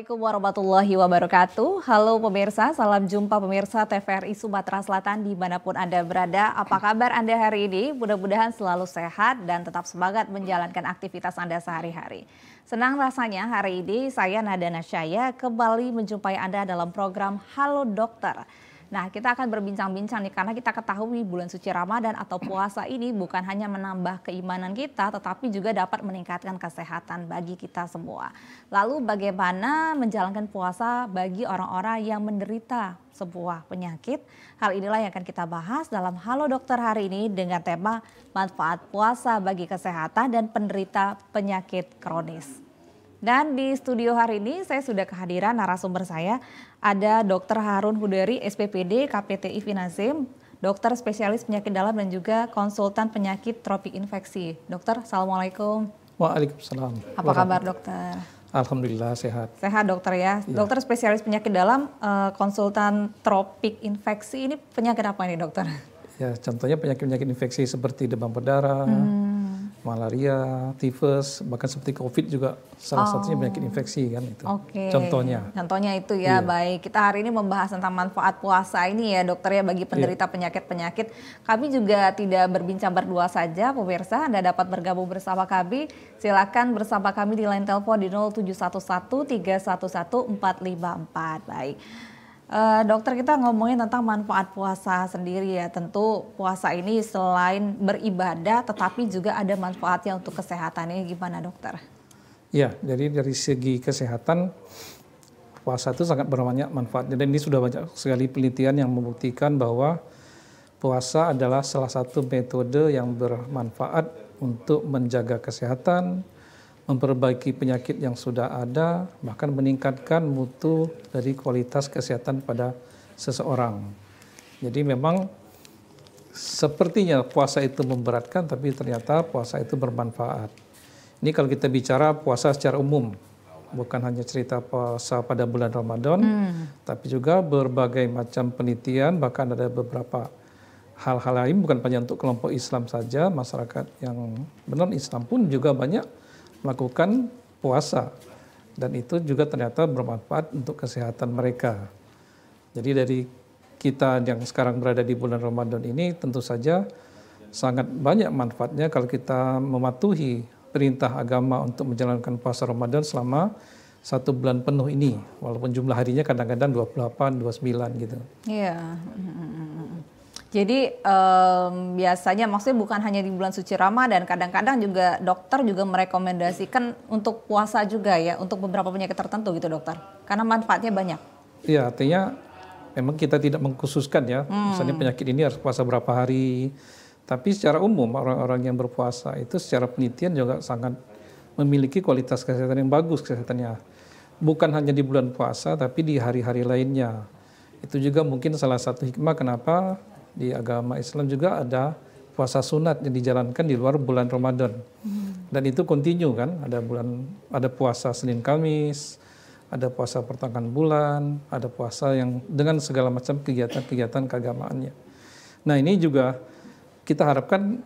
Assalamualaikum warahmatullahi wabarakatuh. Halo pemirsa, salam jumpa pemirsa TVRI Sumatera Selatan dimanapun Anda berada. Apa kabar Anda hari ini? Mudah-mudahan selalu sehat dan tetap semangat menjalankan aktivitas Anda sehari-hari. Senang rasanya hari ini saya Nada Nasyaya kembali menjumpai Anda dalam program Halo Dokter. Nah, kita akan berbincang-bincang nih karena kita ketahui bulan suci Ramadan atau puasa ini bukan hanya menambah keimanan kita tetapi juga dapat meningkatkan kesehatan bagi kita semua. Lalu bagaimana menjalankan puasa bagi orang-orang yang menderita sebuah penyakit? Hal inilah yang akan kita bahas dalam Halo Dokter hari ini dengan tema manfaat puasa bagi kesehatan dan penderita penyakit kronis. Dan di studio hari ini saya sudah kehadiran narasumber saya, ada Dr. Harun Huderi, SPPD, KPTI Finazim, dokter spesialis penyakit dalam dan juga konsultan penyakit tropik infeksi. Dokter, Assalamualaikum. Waalaikumsalam. Apa kabar dokter? Alhamdulillah sehat. Sehat dokter ya. Dokter spesialis penyakit dalam, konsultan tropik infeksi, ini penyakit apa nih dokter? Ya, contohnya penyakit-penyakit infeksi seperti demam berdarah, malaria, tifus, bahkan seperti COVID juga salah satunya penyakit infeksi kan itu. Oke. Contohnya itu ya, baik. Kita hari ini membahas tentang manfaat puasa ini ya dokter ya bagi penderita penyakit-penyakit. Kami juga tidak berbincang berdua saja pemirsa, Anda dapat bergabung bersama kami. Silakan bersama kami di line telepon di 0711 311 454. Baik. Dokter, kita ngomongin tentang manfaat puasa sendiri ya. Tentu puasa ini selain beribadah tetapi juga ada manfaatnya untuk kesehatan. Ini gimana dokter? Ya, jadi dari segi kesehatan puasa itu sangat berbanyak manfaatnya. Dan ini sudah banyak sekali penelitian yang membuktikan bahwa puasa adalah salah satu metode yang bermanfaat untuk menjaga kesehatan, memperbaiki penyakit yang sudah ada, bahkan meningkatkan mutu dari kualitas kesehatan pada seseorang. Jadi memang sepertinya puasa itu memberatkan, tapi ternyata puasa itu bermanfaat. Ini kalau kita bicara puasa secara umum, bukan hanya cerita puasa pada bulan Ramadan, tapi juga berbagai macam penelitian, bahkan ada beberapa hal-hal lain, bukan hanya untuk kelompok Islam saja, masyarakat yang non-Islam pun juga banyak melakukan puasa dan itu juga ternyata bermanfaat untuk kesehatan mereka. Jadi dari kita yang sekarang berada di bulan Ramadan ini tentu saja sangat banyak manfaatnya kalau kita mematuhi perintah agama untuk menjalankan puasa Ramadan selama 1 bulan penuh ini, walaupun jumlah harinya kadang-kadang 28, 29 gitu. Iya. Jadi biasanya maksudnya bukan hanya di bulan suci Ramadan, kadang-kadang juga dokter juga merekomendasikan untuk puasa juga ya, untuk beberapa penyakit tertentu gitu dokter, karena manfaatnya banyak. Iya, artinya memang kita tidak mengkhususkan ya, misalnya penyakit ini harus puasa berapa hari, tapi secara umum orang-orang yang berpuasa itu secara penelitian juga sangat memiliki kualitas kesehatan yang bagus kesehatannya. Bukan hanya di bulan puasa, tapi di hari-hari lainnya. Itu juga mungkin salah satu hikmah kenapa di agama Islam juga ada puasa sunat yang dijalankan di luar bulan Ramadan. Dan itu kontinu kan, ada puasa Senin Kamis, ada puasa pertengahan bulan, ada puasa yang dengan segala macam kegiatan-kegiatan keagamaannya. Nah, ini juga kita harapkan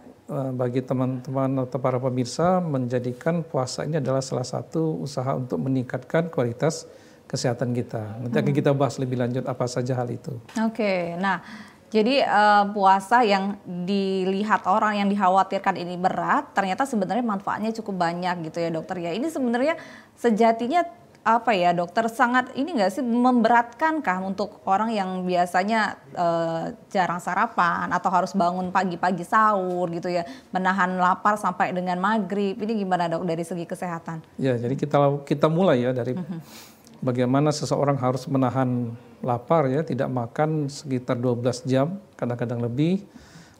bagi teman-teman atau para pemirsa menjadikan puasa ini adalah salah satu usaha untuk meningkatkan kualitas kesehatan kita. Nanti akan kita bahas lebih lanjut apa saja hal itu. Oke, nah jadi puasa yang dilihat orang yang dikhawatirkan ini berat, ternyata sebenarnya manfaatnya cukup banyak gitu ya dokter ya. Ini sebenarnya sejatinya apa ya dokter, sangat ini nggak sih memberatkankah untuk orang yang biasanya jarang sarapan atau harus bangun pagi-pagi sahur gitu ya, menahan lapar sampai dengan maghrib, ini gimana dok dari segi kesehatan? Ya, jadi kita mulai ya dari bagaimana seseorang harus menahan lapar ya, tidak makan sekitar 12 jam, kadang-kadang lebih,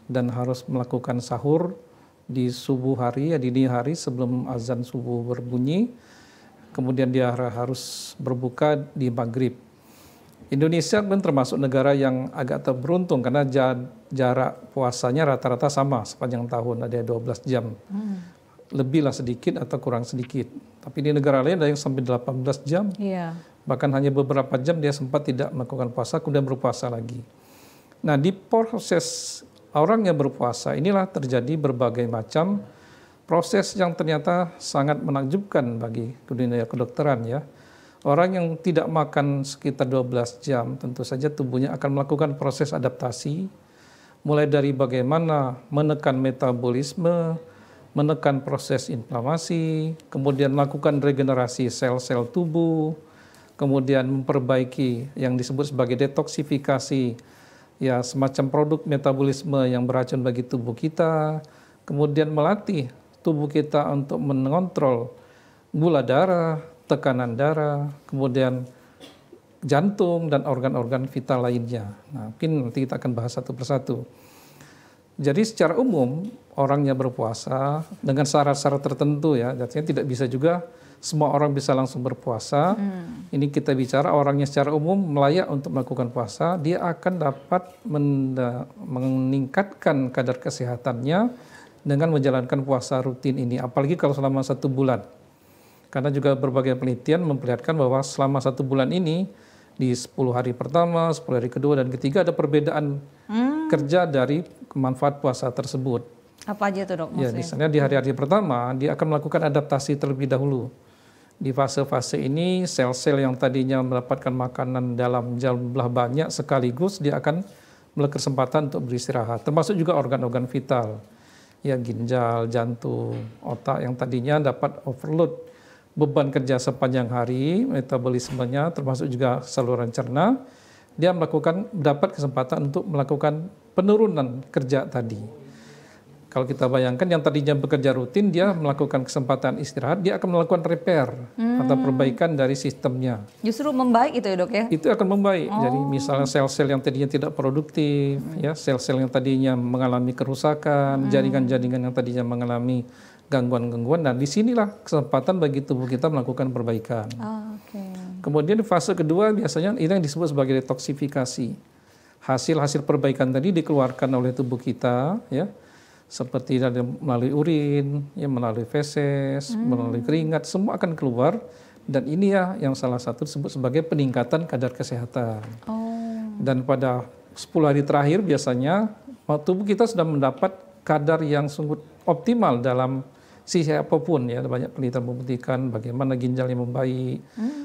dan harus melakukan sahur di subuh hari, ya dini hari sebelum azan subuh berbunyi. Kemudian dia harus berbuka di maghrib. Indonesia kan termasuk negara yang agak terberuntung karena jarak puasanya rata-rata sama sepanjang tahun, ada 12 jam. Lebih lah sedikit atau kurang sedikit. Tapi di negara lain ada yang sampai 18 jam. Bahkan hanya beberapa jam dia sempat tidak melakukan puasa, kemudian berpuasa lagi. Nah, di proses orang yang berpuasa inilah terjadi berbagai macam proses yang ternyata sangat menakjubkan bagi dunia kedokteran ya. Orang yang tidak makan sekitar 12 jam, tentu saja tubuhnya akan melakukan proses adaptasi, mulai dari bagaimana menekan metabolisme, menekan proses inflamasi, kemudian melakukan regenerasi sel-sel tubuh, kemudian memperbaiki yang disebut sebagai detoksifikasi, ya semacam produk metabolisme yang beracun bagi tubuh kita, kemudian melatih tubuh kita untuk mengontrol gula darah, tekanan darah, kemudian jantung dan organ-organ vital lainnya. Nah, mungkin nanti kita akan bahas satu persatu. Jadi secara umum orangnya berpuasa dengan syarat-syarat tertentu ya, artinya tidak bisa juga semua orang bisa langsung berpuasa. Ini kita bicara orangnya secara umum layak untuk melakukan puasa, dia akan dapat meningkatkan kadar kesehatannya dengan menjalankan puasa rutin ini, apalagi kalau selama 1 bulan. Karena juga berbagai penelitian memperlihatkan bahwa selama 1 bulan ini di 10 hari pertama, 10 hari kedua dan ketiga ada perbedaan kerja dari manfaat puasa tersebut. Apa aja tuh dok Ya, maksudnya? misalnya di hari-hari pertama dia akan melakukan adaptasi terlebih dahulu. Di fase-fase ini sel-sel yang tadinya mendapatkan makanan dalam jumlah banyak sekaligus dia akan memiliki kesempatan untuk beristirahat. Termasuk juga organ-organ vital, ya ginjal, jantung, otak yang tadinya dapat overload beban kerja sepanjang hari, metabolismenya termasuk juga saluran cerna, dia dapat kesempatan untuk melakukan penurunan kerja tadi. Kalau kita bayangkan yang tadinya bekerja rutin, dia melakukan kesempatan istirahat, dia akan melakukan repair atau perbaikan dari sistemnya. Justru membaik itu ya dok ya? Itu akan membaik. Jadi misalnya sel-sel yang tadinya tidak produktif, ya sel-sel yang tadinya mengalami kerusakan, jaringan-jaringan yang tadinya mengalami gangguan-gangguan. Nah, disinilah kesempatan bagi tubuh kita melakukan perbaikan. Kemudian fase kedua biasanya ini yang disebut sebagai detoksifikasi. Hasil-hasil perbaikan tadi dikeluarkan oleh tubuh kita, ya, seperti melalui urin, ya, melalui feses, melalui keringat, semua akan keluar. Dan ini ya yang salah satu disebut sebagai peningkatan kadar kesehatan. Dan pada 10 hari terakhir biasanya tubuh kita sudah mendapat kadar yang sungguh optimal dalam sisi apapun ya. Banyak penelitian membuktikan bagaimana ginjalnya membaik,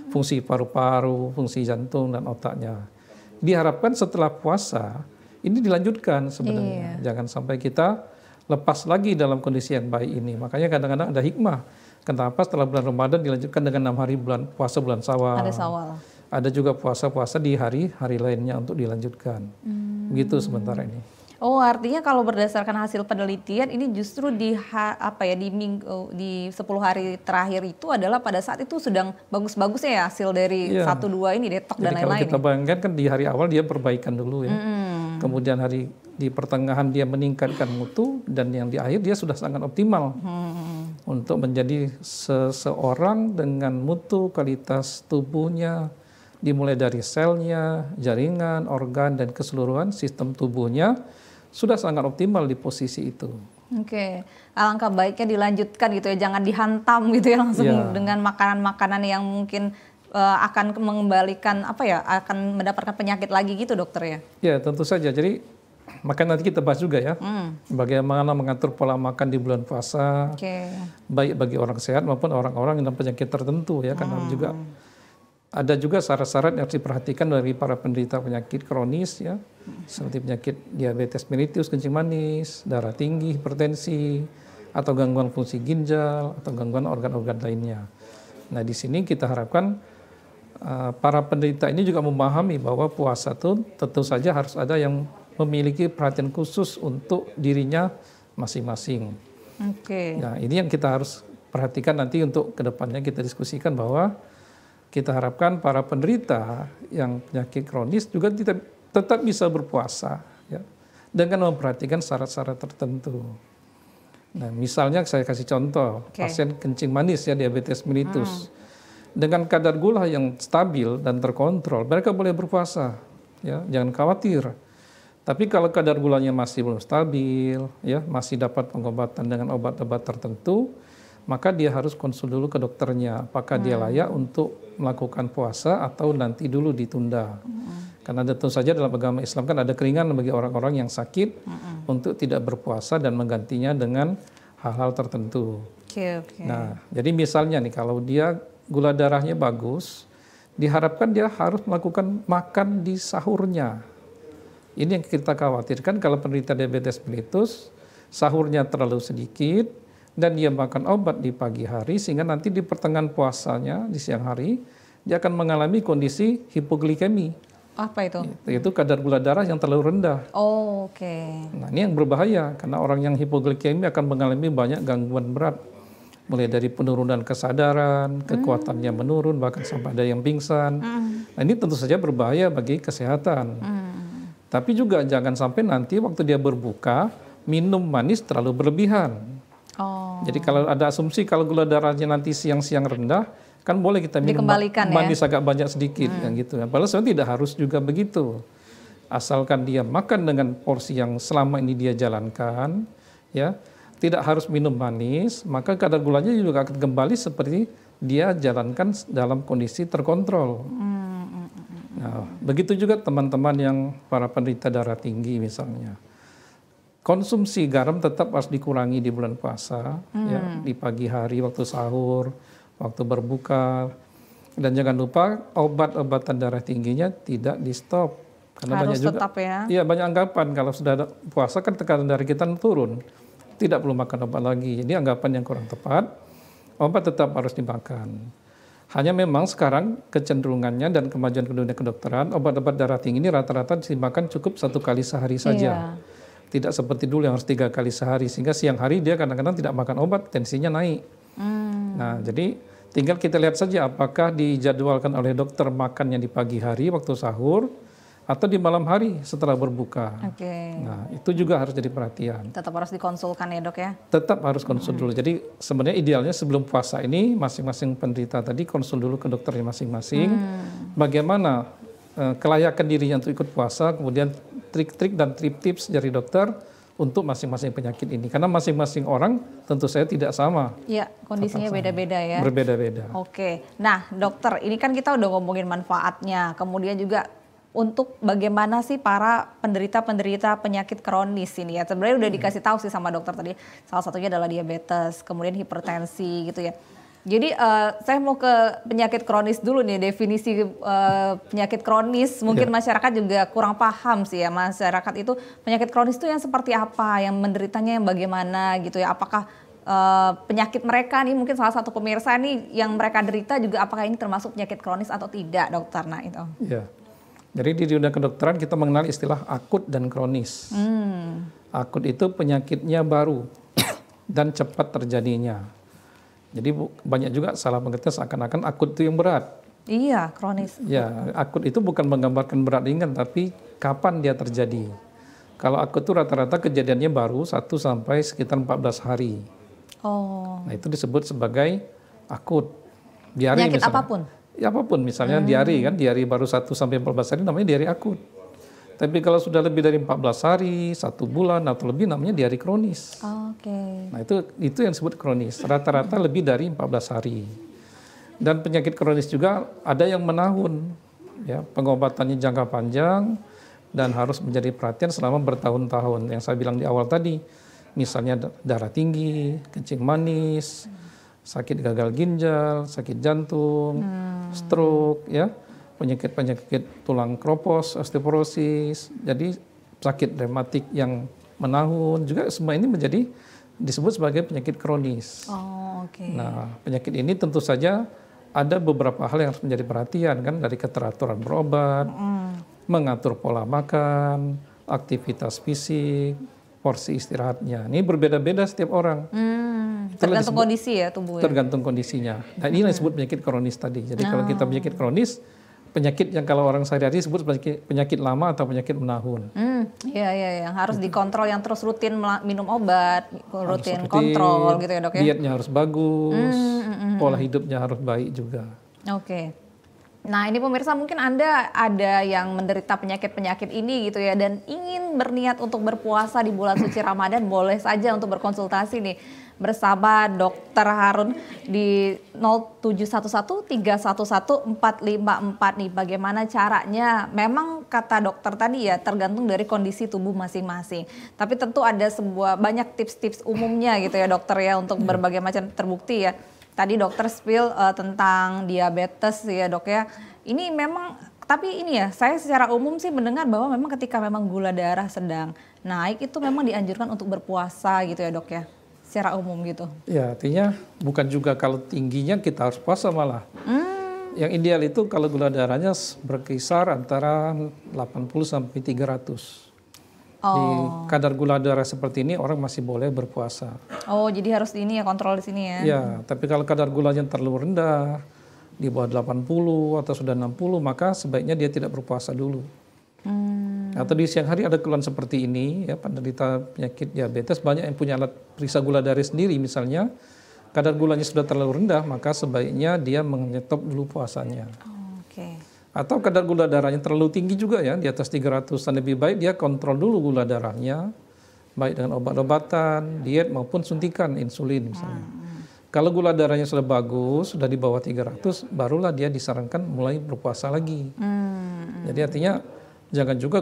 fungsi paru-paru, fungsi jantung dan otaknya. Diharapkan setelah puasa ini dilanjutkan sebenarnya. Jangan sampai kita lepas lagi dalam kondisi yang baik ini. Makanya kadang-kadang ada hikmah. Kenapa setelah bulan Ramadan dilanjutkan dengan 6 hari puasa bulan Syawal. Ada Syawal. Ada juga puasa-puasa di hari-hari lainnya untuk dilanjutkan. Begitu sementara ini. Oh, artinya kalau berdasarkan hasil penelitian ini justru di 10 hari terakhir itu adalah pada saat itu sedang bagus-bagusnya ya hasil dari 1-2 ini detok dan lain-lain. Jadi kalau kita bayangkan kan di hari awal dia perbaikan dulu ya. Kemudian di pertengahan dia meningkatkan mutu dan yang di akhir dia sudah sangat optimal untuk menjadi seseorang dengan mutu kualitas tubuhnya dimulai dari selnya, jaringan, organ dan keseluruhan sistem tubuhnya sudah sangat optimal di posisi itu. Oke, alangkah baiknya dilanjutkan gitu ya, jangan dihantam gitu ya langsung dengan makanan-makanan yang mungkin akan mengembalikan akan mendapatkan penyakit lagi gitu dokter ya? Ya tentu saja. Jadi makanya nanti kita bahas juga ya, bagaimana mengatur pola makan di bulan puasa, baik bagi orang sehat maupun orang-orang yang dengan penyakit tertentu ya, karena juga ada juga syarat-syarat yang harus diperhatikan dari para penderita penyakit kronis ya, seperti penyakit diabetes mellitus, kencing manis, darah tinggi, hipertensi, atau gangguan fungsi ginjal, atau gangguan organ-organ lainnya. Nah di sini kita harapkan para penderita ini juga memahami bahwa puasa itu tentu saja harus ada yang memiliki perhatian khusus untuk dirinya masing-masing. Nah ini yang kita harus perhatikan nanti untuk kedepannya kita diskusikan bahwa kita harapkan para penderita yang penyakit kronis juga tetap bisa berpuasa ya, dengan memperhatikan syarat-syarat tertentu. Nah, misalnya saya kasih contoh, pasien kencing manis ya, diabetes mellitus. Dengan kadar gula yang stabil dan terkontrol, mereka boleh berpuasa. Ya, jangan khawatir. Tapi kalau kadar gulanya masih belum stabil, ya, masih dapat pengobatan dengan obat-obat tertentu, maka dia harus konsul dulu ke dokternya, apakah dia layak untuk melakukan puasa atau nanti dulu ditunda. Karena tentu saja dalam agama Islam kan ada keringanan bagi orang-orang yang sakit untuk tidak berpuasa dan menggantinya dengan hal-hal tertentu. Nah, jadi misalnya nih kalau dia gula darahnya bagus, diharapkan dia harus melakukan makan di sahurnya. Ini yang kita khawatirkan kalau penderita diabetes mellitus, sahurnya terlalu sedikit, dan dia makan obat di pagi hari, sehingga nanti di pertengahan puasanya, di siang hari, dia akan mengalami kondisi hipoglikemi. Apa itu? Yaitu kadar gula darah yang terlalu rendah. Oh, oke. Nah, ini yang berbahaya, karena orang yang hipoglikemi akan mengalami banyak gangguan berat. Mulai dari penurunan kesadaran, kekuatannya menurun, bahkan sampai ada yang pingsan. Nah, ini tentu saja berbahaya bagi kesehatan. Tapi juga jangan sampai nanti waktu dia berbuka, minum manis terlalu berlebihan. Oh. Jadi kalau ada asumsi kalau gula darahnya nanti siang-siang rendah, kan boleh kita minum manis agak banyak sedikit, yang gitu. Padahal sebenarnya tidak harus juga begitu. Asalkan dia makan dengan porsi yang selama ini dia jalankan, ya, tidak harus minum manis, maka kadar gulanya juga akan kembali seperti dia jalankan dalam kondisi terkontrol. Nah, begitu juga teman-teman yang para penderita darah tinggi misalnya. Konsumsi garam tetap harus dikurangi di bulan puasa, ya, di pagi hari waktu sahur, waktu berbuka, dan jangan lupa obat-obatan darah tingginya tidak di stop. Karena harus banyak juga, tetap ya. Iya, banyak anggapan kalau sudah ada puasa kan tekanan darah kita turun, tidak perlu makan obat lagi. Jadi anggapan yang kurang tepat, obat tetap harus dimakan. Hanya memang sekarang kecenderungannya dan kemajuan dunia kedokteran, obat-obat darah tinggi ini rata-rata dimakan cukup 1 kali sehari saja. Tidak seperti dulu yang harus 3 kali sehari, sehingga siang hari dia kadang-kadang tidak makan obat, tensinya naik. Nah, jadi tinggal kita lihat saja apakah dijadwalkan oleh dokter makannya di pagi hari waktu sahur atau di malam hari setelah berbuka. Nah, itu juga harus jadi perhatian. Tetap harus dikonsulkan ya, Dok ya? Tetap harus konsul dulu. Jadi sebenarnya idealnya sebelum puasa ini masing-masing penderita tadi konsul dulu ke dokternya masing-masing. Bagaimana kelayakan dirinya untuk ikut puasa, kemudian trik-trik dan tips dari dokter untuk masing-masing penyakit ini. Karena masing-masing orang tentu saja tidak sama. Iya, kondisinya beda-beda ya. Berbeda-beda. Oke, nah dokter, ini kan kita udah ngomongin manfaatnya, kemudian juga untuk bagaimana sih para penderita-penderita penyakit kronis ini ya. Sebenarnya udah dikasih tahu sih sama dokter tadi, salah satunya adalah diabetes, kemudian hipertensi gitu ya. Jadi saya mau ke penyakit kronis dulu nih, definisi penyakit kronis. Mungkin masyarakat juga kurang paham sih ya, masyarakat itu penyakit kronis itu yang seperti apa, yang menderitanya yang bagaimana gitu ya. Apakah penyakit mereka nih, mungkin salah satu pemirsa nih yang mereka derita juga apakah ini termasuk penyakit kronis atau tidak, dokter? Nah itu. Iya. Jadi di dunia kedokteran kita mengenal istilah akut dan kronis. Akut itu penyakitnya baru dan cepat terjadinya. Jadi banyak juga salah pengertian seakan-akan akut itu yang berat. Iya, kronis. Ya, akut itu bukan menggambarkan berat ringan, tapi kapan dia terjadi. Kalau akut itu rata-rata kejadiannya baru 1 sampai sekitar 14 hari. Oh. Nah itu disebut sebagai akut. Diare penyakit misalnya. Apapun? Ya apapun, misalnya diare kan, diare baru 1 sampai 14 hari namanya diare akut. Tapi kalau sudah lebih dari 14 hari, 1 bulan atau lebih namanya diare kronis. Nah itu yang disebut kronis, rata-rata lebih dari 14 hari. Dan penyakit kronis juga ada yang menahun, ya, pengobatannya jangka panjang dan harus menjadi perhatian selama bertahun-tahun. Yang saya bilang di awal tadi, misalnya darah tinggi, kencing manis, sakit gagal ginjal, sakit jantung, stroke, ya, penyakit-penyakit tulang kropos, osteoporosis, jadi sakit rematik yang menahun, juga semua ini disebut sebagai penyakit kronis. Nah, penyakit ini tentu saja ada beberapa hal yang harus menjadi perhatian kan, dari keteraturan berobat, mengatur pola makan, aktivitas fisik, porsi istirahatnya. Ini berbeda-beda setiap orang. Tergantung kondisi ya tubuhnya. Tergantung kondisinya. Nah ini yang disebut penyakit kronis tadi. Jadi kalau kita penyakit kronis, penyakit yang kalau orang sehari-hari disebut penyakit lama atau penyakit menahun. Iya, yang harus dikontrol, yang terus rutin minum obat, rutin kontrol gitu ya, Dok ya. Dietnya harus bagus, pola hidupnya harus baik juga. Nah ini pemirsa, mungkin Anda ada yang menderita penyakit-penyakit ini gitu ya, dan ingin berniat untuk berpuasa di bulan suci Ramadan, boleh saja untuk berkonsultasi nih bersama Dr. Harun di 0711-311-454 nih. Bagaimana caranya? Memang kata dokter tadi ya tergantung dari kondisi tubuh masing-masing. Tapi tentu ada banyak tips-tips umumnya gitu ya dokter ya, untuk berbagai macam terbukti ya. tadi dokter spill tentang diabetes ya dok ya. Ini memang, tapi ini ya, saya secara umum sih mendengar bahwa memang ketika memang gula darah sedang naik itu memang dianjurkan untuk berpuasa gitu ya dok ya, secara umum gitu. Ya artinya bukan juga kalau tingginya kita harus puasa malah. Yang ideal itu kalau gula darahnya berkisar antara 80 sampai 300. Di kadar gula darah seperti ini orang masih boleh berpuasa. Oh, jadi harus ini ya, kontrol di sini ya. Ya, tapi kalau kadar gulanya terlalu rendah, di bawah 80 atau sudah 60, maka sebaiknya dia tidak berpuasa dulu. Atau di siang hari ada keluhan seperti ini, ya, penderita penyakit diabetes banyak yang punya alat periksa gula darah sendiri misalnya. Kadar gulanya sudah terlalu rendah, maka sebaiknya dia menyetop dulu puasanya. Atau kadar gula darahnya terlalu tinggi juga ya, di atas 300-an, lebih baik dia kontrol dulu gula darahnya, baik dengan obat-obatan, diet maupun suntikan insulin misalnya. Kalau gula darahnya sudah bagus, sudah di bawah 300, barulah dia disarankan mulai berpuasa lagi. Jadi artinya jangan juga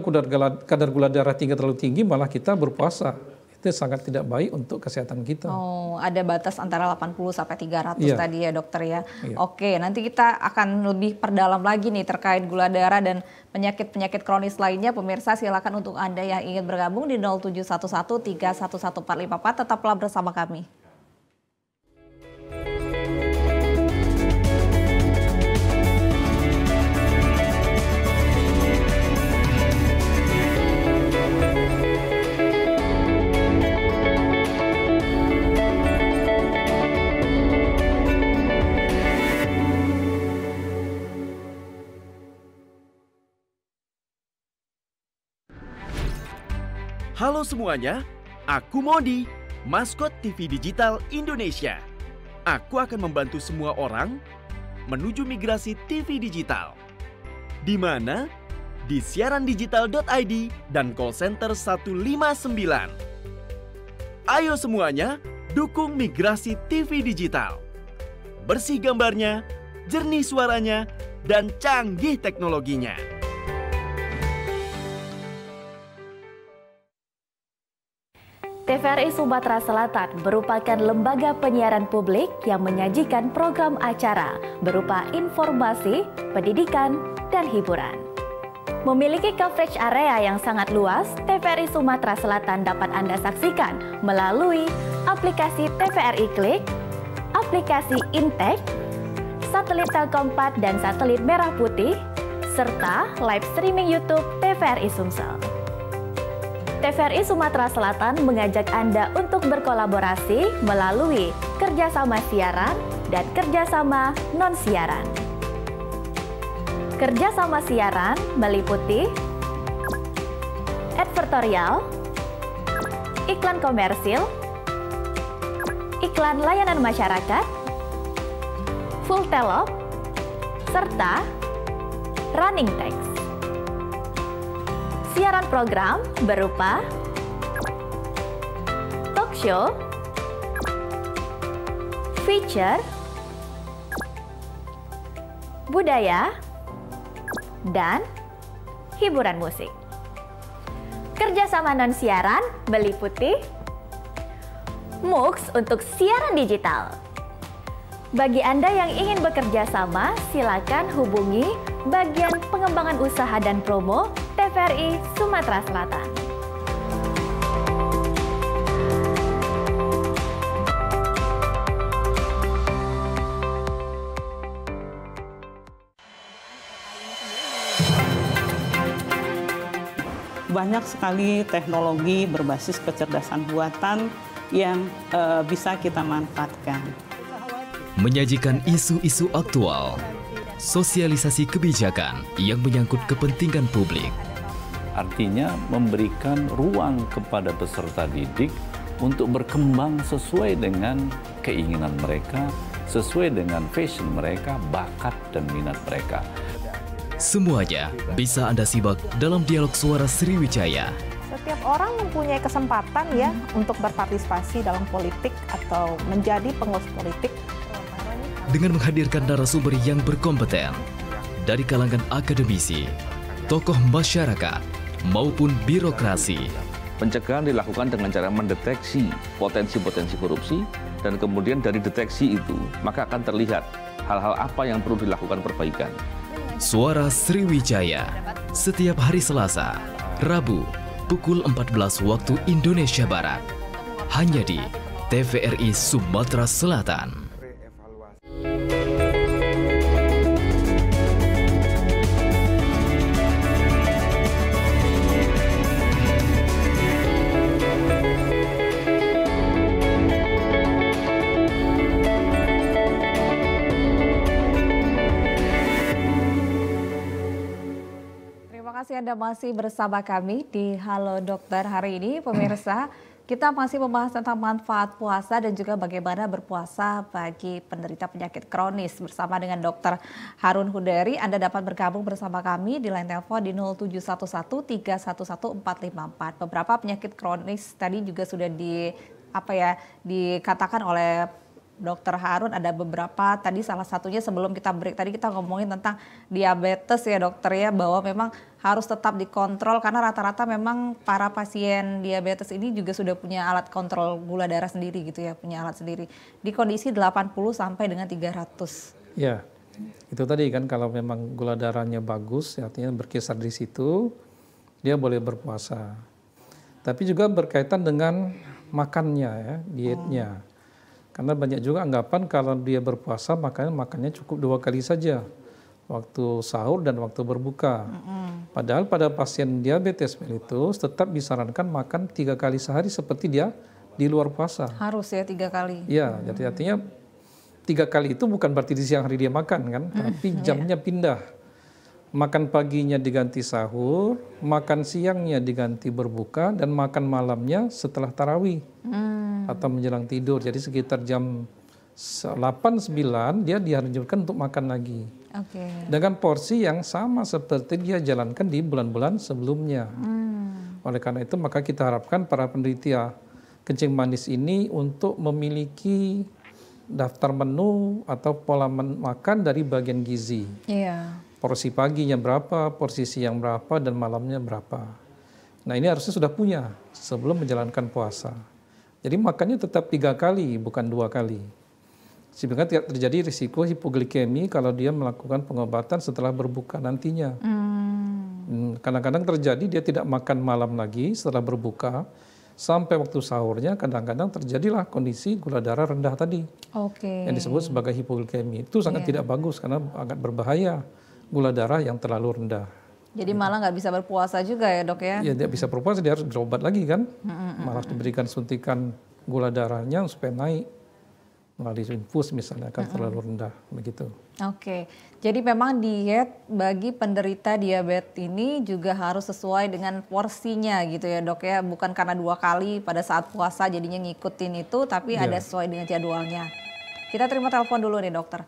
kadar gula darah terlalu tinggi malah kita berpuasa. Itu sangat tidak baik untuk kesehatan kita. Oh, ada batas antara 80 sampai 300 tadi ya dokter ya. Oke, nanti kita akan lebih perdalam lagi nih terkait gula darah dan penyakit-penyakit kronis lainnya. Pemirsa silakan untuk Anda yang ingin bergabung di 0711311454, tetaplah bersama kami. Halo semuanya, aku Modi, maskot TV Digital Indonesia. Aku akan membantu semua orang menuju migrasi TV digital. Di mana? Di siarandigital.id dan call center 159. Ayo semuanya, dukung migrasi TV digital. Bersih gambarnya, jernih suaranya, dan canggih teknologinya. TVRI Sumatera Selatan merupakan lembaga penyiaran publik yang menyajikan program acara berupa informasi, pendidikan, dan hiburan. Memiliki coverage area yang sangat luas, TVRI Sumatera Selatan dapat Anda saksikan melalui aplikasi TVRI Klik, aplikasi Intek, satelit Telkom 4 dan satelit Merah Putih, serta live streaming YouTube TVRI Sumsel. TVRI Sumatera Selatan mengajak Anda untuk berkolaborasi melalui kerjasama siaran dan kerjasama non-siaran. Kerjasama siaran meliputi advertorial, iklan komersil, iklan layanan masyarakat, full telop, serta running text. Siaran program berupa talk show, feature, budaya, dan hiburan musik. Kerjasama non-siaran meliputi MUX untuk siaran digital. Bagi Anda yang ingin bekerja sama, silakan hubungi bagian pengembangan usaha dan promo TVRI Sumatera Selatan. Banyak sekali teknologi berbasis kecerdasan buatan yang bisa kita manfaatkan. Menyajikan isu-isu aktual, sosialisasi kebijakan yang menyangkut kepentingan publik. Artinya memberikan ruang kepada peserta didik untuk berkembang sesuai dengan keinginan mereka, sesuai dengan passion mereka, bakat dan minat mereka. Semuanya bisa Anda simak dalam dialog suara Sriwijaya. Setiap orang mempunyai kesempatan ya untuk berpartisipasi dalam politik atau menjadi pengurus politik. Dengan menghadirkan narasumber yang berkompeten dari kalangan akademisi, tokoh masyarakat, maupun birokrasi. Pencegahan dilakukan dengan cara mendeteksi potensi-potensi korupsi dan kemudian dari deteksi itu maka akan terlihat hal-hal apa yang perlu dilakukan perbaikan. Suara Sriwijaya setiap hari Selasa, Rabu pukul 14 waktu Indonesia Barat hanya di TVRI Sumatera Selatan. Anda masih bersama kami di Halo Dokter hari ini, pemirsa. Kita masih membahas tentang manfaat puasa dan juga bagaimana berpuasa bagi penderita penyakit kronis bersama dengan Dr. Harun Huderi. Anda dapat bergabung bersama kami di line telepon di 0711 311 454. Beberapa penyakit kronis tadi juga sudah dikatakan oleh Dokter Harun, ada beberapa tadi, salah satunya sebelum kita break tadi kita ngomongin tentang diabetes ya dokter ya, bahwa memang harus tetap dikontrol karena rata-rata memang para pasien diabetes ini juga sudah punya alat kontrol gula darah sendiri gitu ya, punya alat sendiri di kondisi 80 sampai dengan 300. Ya, itu tadi kan kalau memang gula darahnya bagus, artinya berkisar di situ, dia boleh berpuasa. Tapi juga berkaitan dengan makannya ya, dietnya. Karena banyak juga anggapan kalau dia berpuasa makannya cukup 2 kali saja, waktu sahur dan waktu berbuka. Padahal pada pasien diabetes mellitus tetap disarankan makan 3 kali sehari seperti dia di luar puasa. Harus ya 3 kali. Iya, jadi artinya 3 kali itu bukan berarti di siang hari dia makan kan, tapi jamnya pindah. Makan paginya diganti sahur, makan siangnya diganti berbuka, dan makan malamnya setelah tarawih atau menjelang tidur. Jadi sekitar jam 8-9 dia dianjurkan untuk makan lagi. Dengan porsi yang sama seperti dia jalankan di bulan-bulan sebelumnya. Oleh karena itu maka kita harapkan para penderita kencing manis ini untuk memiliki daftar menu atau pola makan dari bagian gizi. Porsi paginya berapa, porsi siang berapa, dan malamnya berapa. Nah ini harusnya sudah punya sebelum menjalankan puasa. Jadi makannya tetap 3 kali, bukan 2 kali. Sehingga tidak terjadi risiko hipoglikemi kalau dia melakukan pengobatan setelah berbuka nantinya. Kadang-kadang terjadi dia tidak makan malam lagi setelah berbuka, sampai waktu sahurnya kadang-kadang terjadilah kondisi gula darah rendah tadi. Yang disebut sebagai hipoglikemi. Itu sangat tidak bagus karena agak berbahaya gula darah yang terlalu rendah. Jadi malah nggak bisa berpuasa juga ya dok ya? Ya tidak bisa berpuasa, dia harus berobat lagi kan. Malah diberikan suntikan gula darahnya supaya naik melalui infus misalnya, akan terlalu rendah begitu. Jadi memang diet bagi penderita diabetes ini juga harus sesuai dengan porsinya gitu ya dok ya, bukan karena 2 kali pada saat puasa jadinya ngikutin itu, tapi ada sesuai dengan jadwalnya. Kita terima telepon dulu nih dokter.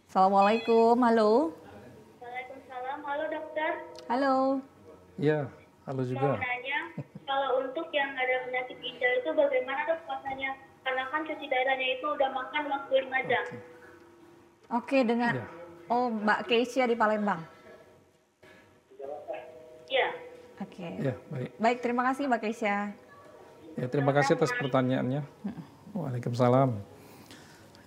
Assalamualaikum, halo. Waalaikumsalam, halo dokter. Halo. Ya, halo juga. Mau nanya, kalau untuk yang ada penyakit ginjal itu bagaimana dok puasanya? Karena kan cuci darahnya itu udah makan waktu 5 jam. Dengan Mbak Keisha di Palembang. Iya. Ya, baik. Baik, terima kasih Mbak Keisha. Ya, terima kasih atas pertanyaannya. Waalaikumsalam.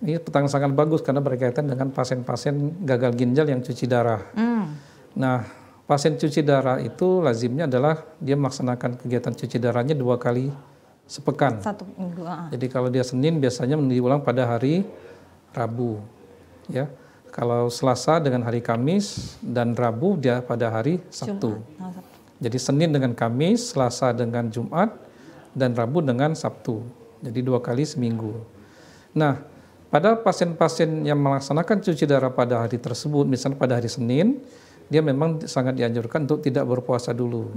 Ini pertanyaan sangat bagus karena berkaitan dengan pasien-pasien gagal ginjal yang cuci darah. Nah, pasien cuci darah itu lazimnya adalah dia melaksanakan kegiatan cuci darahnya 2 kali sepekan. 1 minggu. Jadi kalau dia Senin biasanya diulang pada hari Rabu, ya. Kalau Selasa dengan hari Kamis dan Rabu dia pada hari Sabtu. Jadi Senin dengan Kamis, Selasa dengan Jumat, dan Rabu dengan Sabtu. Jadi 2 kali seminggu. Nah, pada pasien-pasien yang melaksanakan cuci darah pada hari tersebut, misalnya pada hari Senin, dia memang sangat dianjurkan untuk tidak berpuasa dulu.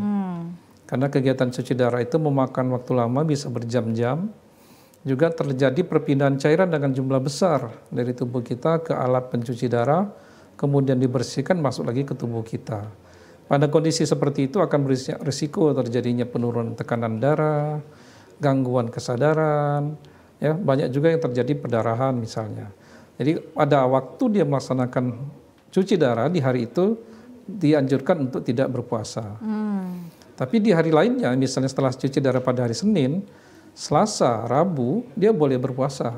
Karena kegiatan cuci darah itu memakan waktu lama, bisa berjam-jam. Juga terjadi perpindahan cairan dengan jumlah besar dari tubuh kita ke alat pencuci darah, kemudian dibersihkan masuk lagi ke tubuh kita. Pada kondisi seperti itu akan berisiko terjadinya penurunan tekanan darah, gangguan kesadaran, ya, banyak juga yang terjadi perdarahan misalnya. Jadi pada waktu dia melaksanakan cuci darah di hari itu dianjurkan untuk tidak berpuasa. Tapi di hari lainnya, misalnya setelah cuci darah pada hari Senin, Selasa, Rabu, dia boleh berpuasa.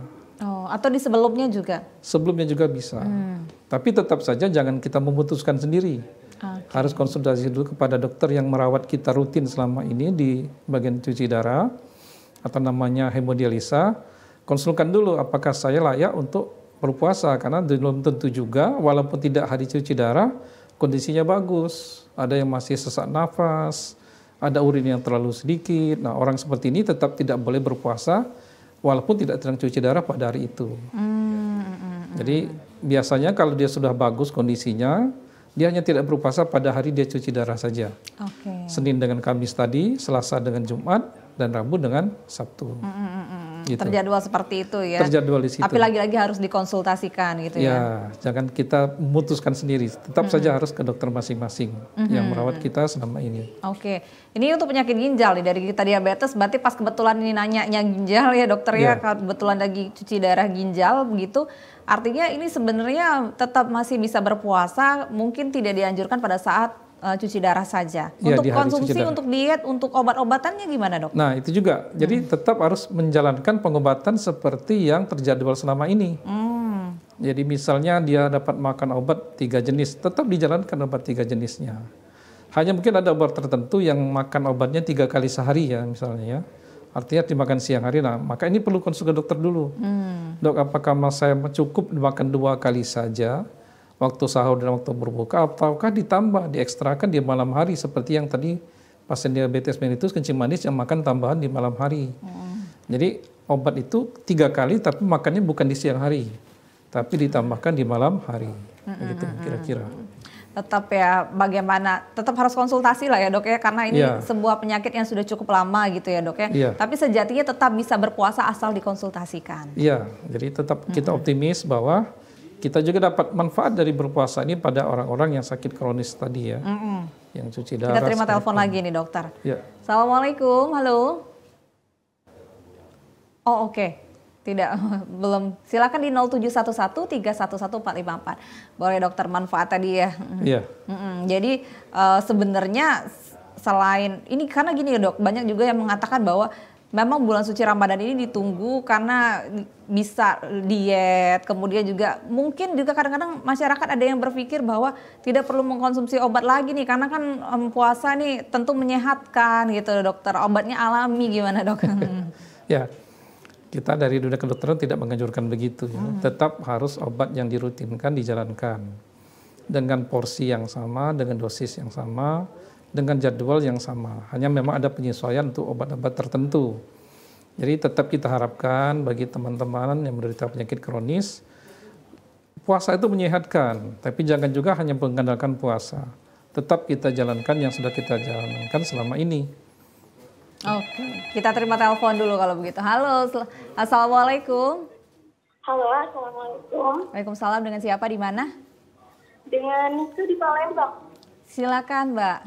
Oh, atau di sebelumnya juga? Sebelumnya juga bisa. Tapi tetap saja jangan kita memutuskan sendiri. Harus konsultasi dulu kepada dokter yang merawat kita rutin selama ini di bagian cuci darah atau namanya hemodialisa. Konsulkan dulu apakah saya layak untuk berpuasa, karena belum tentu juga walaupun tidak hari cuci darah kondisinya bagus. Ada yang masih sesak nafas, ada urin yang terlalu sedikit. Nah, orang seperti ini tetap tidak boleh berpuasa walaupun tidak sedang cuci darah pada hari itu. Jadi biasanya kalau dia sudah bagus kondisinya, dia hanya tidak berpuasa pada hari dia cuci darah saja. Senin dengan Kamis tadi, Selasa dengan Jumat, dan Rabu dengan Sabtu. Gitu. Terjadwal seperti itu ya. Terjadwal di situ. Tapi lagi-lagi harus dikonsultasikan gitu ya. Ya, jangan kita memutuskan sendiri. Tetap saja harus ke dokter masing-masing yang merawat kita selama ini. Oke, ini untuk penyakit ginjal nih, dari kita diabetes, berarti pas kebetulan ini nanyanya ginjal ya dokter ya, kebetulan lagi cuci darah ginjal begitu. Artinya ini sebenarnya tetap masih bisa berpuasa, mungkin tidak dianjurkan pada saat cuci darah saja. Untuk konsumsi, untuk diet, untuk obat-obatannya gimana dok? Nah itu juga, jadi tetap harus menjalankan pengobatan seperti yang terjadwal selama ini. Jadi misalnya dia dapat makan obat 3 jenis, tetap dijalankan obat 3 jenisnya. Hanya mungkin ada obat tertentu yang makan obatnya 3 kali sehari ya misalnya ya. Artinya dimakan siang hari, nah maka ini perlu konsul ke dokter dulu. Dok, apakah saya cukup makan 2 kali saja waktu sahur dan waktu berbuka, ataukah ditambah, diekstrakan di malam hari seperti yang tadi pasien diabetes mellitus kencing manis yang makan tambahan di malam hari. Jadi obat itu 3 kali tapi makannya bukan di siang hari, tapi ditambahkan di malam hari. Begitu kira-kira. Tetap ya bagaimana, tetap harus konsultasi lah ya dok ya, karena ini sebuah penyakit yang sudah cukup lama gitu ya dok ya. Tapi sejatinya tetap bisa berpuasa asal dikonsultasikan. Iya, jadi tetap kita optimis bahwa kita juga dapat manfaat dari berpuasa ini pada orang-orang yang sakit kronis tadi ya, yang cuci darah. Kita terima telepon lagi nih dokter. Ya. Assalamualaikum, halo. Oh oke. Tidak, belum. Silakan di 0711311454. Boleh dokter, manfaat tadi ya. Iya. Jadi sebenarnya selain ini, karena gini ya dok, banyak juga yang mengatakan bahwa memang bulan suci Ramadan ini ditunggu karena bisa diet, kemudian juga mungkin juga kadang-kadang masyarakat ada yang berpikir bahwa tidak perlu mengkonsumsi obat lagi nih, karena kan puasa nih tentu menyehatkan gitu dokter, obatnya alami, gimana dok? Ya, kita dari dunia kedokteran tidak menganjurkan begitu ya. Tetap harus obat yang dirutinkan dijalankan dengan porsi yang sama, dengan dosis yang sama, dengan jadwal yang sama. Hanya memang ada penyesuaian untuk obat-obat tertentu. Jadi tetap kita harapkan bagi teman-teman yang menderita penyakit kronis, puasa itu menyehatkan, tapi jangan juga hanya mengandalkan puasa. Tetap kita jalankan yang sudah kita jalankan selama ini. Oke, kita terima telepon dulu kalau begitu. Halo, assalamualaikum. Halo, assalamualaikum. Waalaikumsalam, dengan siapa, di mana? Dengan Niku di Palembang. Silakan Mbak.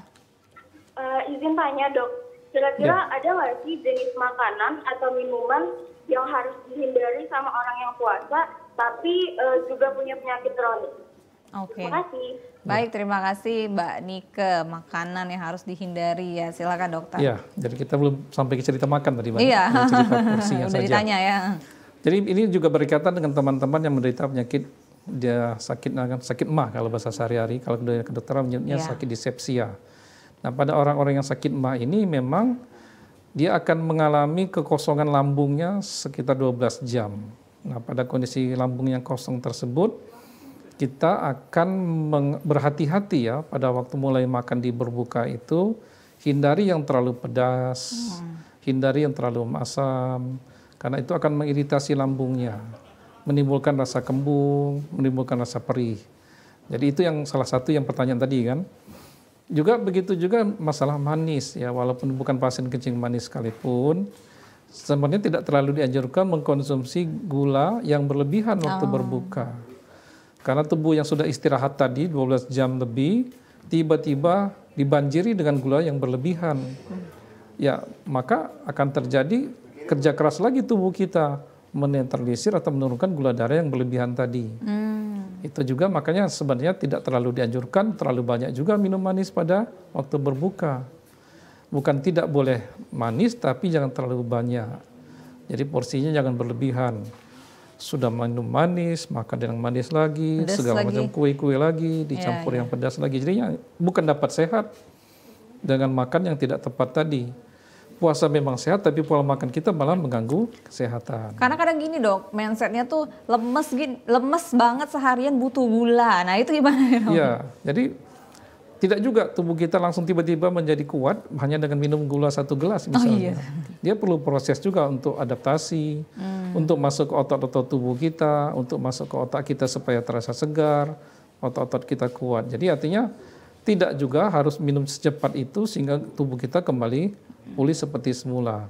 Izin tanya dok, kira-kira ada nggak sih jenis makanan atau minuman yang harus dihindari sama orang yang puasa, tapi juga punya penyakit kronis? Oke. Terima kasih. Baik, terima kasih Mbak Nike. Makanan yang harus dihindari ya, silakan dokter. Iya, jadi kita belum sampai ke cerita makan tadi, Mbak. Iya, cerita porsinya udah saja. Ditanya ya. Jadi ini juga berkaitan dengan teman-teman yang menderita penyakit, dia sakit emah kalau bahasa sehari-hari, kalau kedokteran menyebutnya sakit disepsia. Nah, pada orang-orang yang sakit emah ini memang dia akan mengalami kekosongan lambungnya sekitar 12 jam. Nah, pada kondisi lambung yang kosong tersebut, kita akan berhati-hati ya pada waktu mulai makan di berbuka itu, hindari yang terlalu pedas, hindari yang terlalu masam, karena itu akan mengiritasi lambungnya, menimbulkan rasa kembung, menimbulkan rasa perih. Jadi itu yang salah satu yang pertanyaan tadi kan. Juga begitu juga masalah manis ya, walaupun bukan pasien kencing manis sekalipun, sebenarnya tidak terlalu dianjurkan mengkonsumsi gula yang berlebihan waktu berbuka. Karena tubuh yang sudah istirahat tadi 12 jam lebih, tiba-tiba dibanjiri dengan gula yang berlebihan. Ya, maka akan terjadi kerja keras lagi tubuh kita, menetralisir atau menurunkan gula darah yang berlebihan tadi. Itu juga makanya sebenarnya tidak terlalu dianjurkan, terlalu banyak juga minum manis pada waktu berbuka. Bukan tidak boleh manis, tapi jangan terlalu banyak. Jadi porsinya jangan berlebihan. sudah minum manis, makan yang manis lagi, pedas segala lagi. Macam kue-kue lagi, dicampur yang pedas lagi. Jadi bukan dapat sehat dengan makan yang tidak tepat tadi. Puasa memang sehat, tapi pola makan kita malah mengganggu kesehatan. Karena kadang gini dok, mindsetnya tuh lemes banget seharian butuh gula. Nah itu gimana ya dok? Iya, jadi tidak juga tubuh kita langsung tiba-tiba menjadi kuat hanya dengan minum gula 1 gelas misalnya. Dia perlu proses juga untuk adaptasi, untuk masuk ke otot-otot tubuh kita, untuk masuk ke otak kita supaya terasa segar, otot-otot kita kuat. Jadi artinya tidak juga harus minum secepat itu sehingga tubuh kita kembali pulih seperti semula.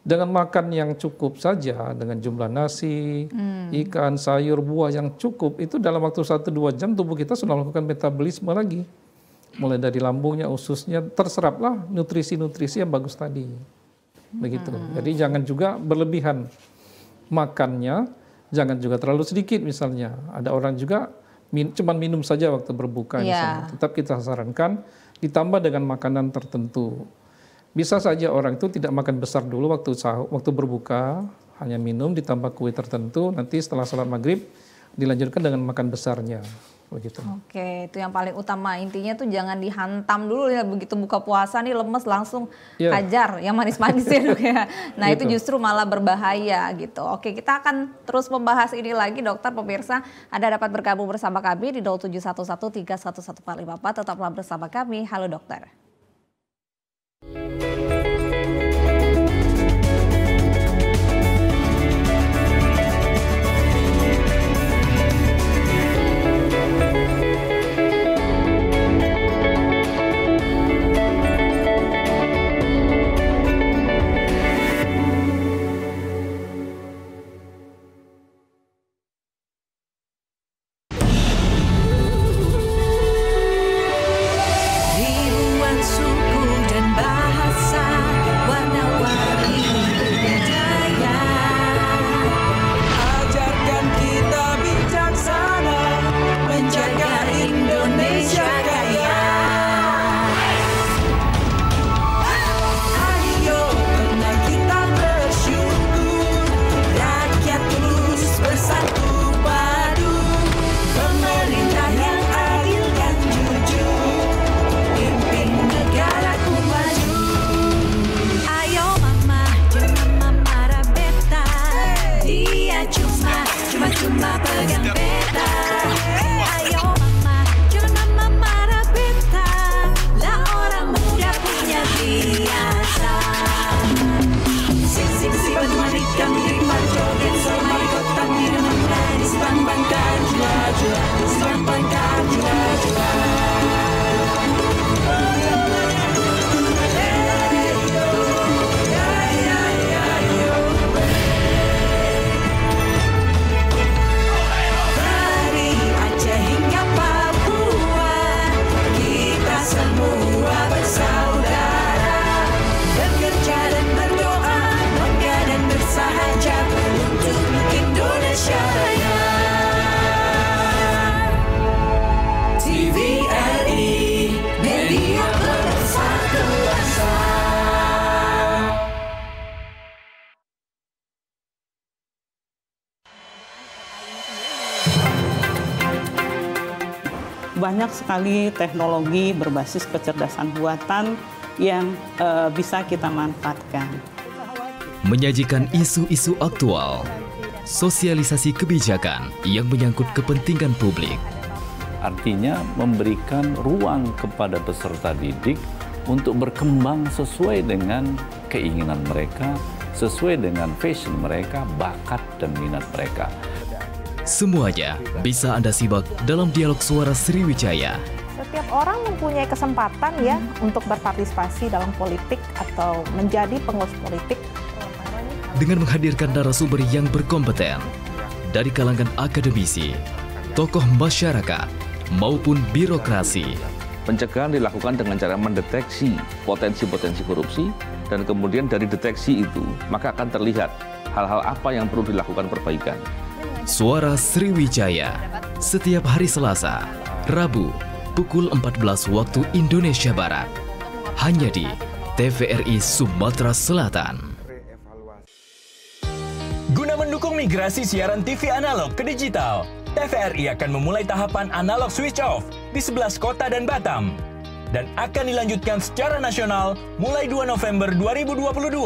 Dengan makan yang cukup saja, dengan jumlah nasi, ikan, sayur, buah yang cukup, itu dalam waktu 1-2 jam tubuh kita sudah melakukan metabolisme lagi. Mulai dari lambungnya, ususnya, terseraplah nutrisi-nutrisi yang bagus tadi. Begitu. Jadi jangan juga berlebihan makannya, jangan juga terlalu sedikit misalnya. Ada orang juga cuman minum saja waktu berbuka misalnya. Tetap kita sarankan ditambah dengan makanan tertentu. Bisa saja orang itu tidak makan besar dulu waktu berbuka, hanya minum ditambah kue tertentu, nanti setelah sholat maghrib dilanjutkan dengan makan besarnya. Begitu. Oke, itu yang paling utama. Intinya tuh jangan dihantam dulu ya, begitu buka puasa nih lemes langsung hajar yang manis-manis ya dok ya. Nah gitu. Itu justru malah berbahaya gitu. Oke, kita akan terus membahas ini lagi dokter. Pemirsa, Anda dapat bergabung bersama kami di 0711311454. Tetaplah bersama kami. Halo dokter. Banyak sekali teknologi berbasis kecerdasan buatan yang bisa kita manfaatkan. Menyajikan isu-isu aktual, sosialisasi kebijakan yang menyangkut kepentingan publik. Artinya memberikan ruang kepada peserta didik untuk berkembang sesuai dengan keinginan mereka, sesuai dengan passion mereka, bakat dan minat mereka. Semuanya bisa Anda simak dalam dialog suara Sriwijaya. Setiap orang mempunyai kesempatan ya untuk berpartisipasi dalam politik atau menjadi pengurus politik. Dengan menghadirkan narasumber yang berkompeten dari kalangan akademisi, tokoh masyarakat, maupun birokrasi. Pencegahan dilakukan dengan cara mendeteksi potensi-potensi korupsi dan kemudian dari deteksi itu maka akan terlihat hal-hal apa yang perlu dilakukan perbaikan. Suara Sriwijaya, setiap hari Selasa, Rabu, pukul 14 waktu Indonesia Barat. Hanya di TVRI Sumatera Selatan. Guna mendukung Migrasi siaran TV analog ke digital. TVRI akan memulai tahapan analog switch off di 11 kota dan Batam. Dan akan dilanjutkan secara nasional mulai 2 November 2022.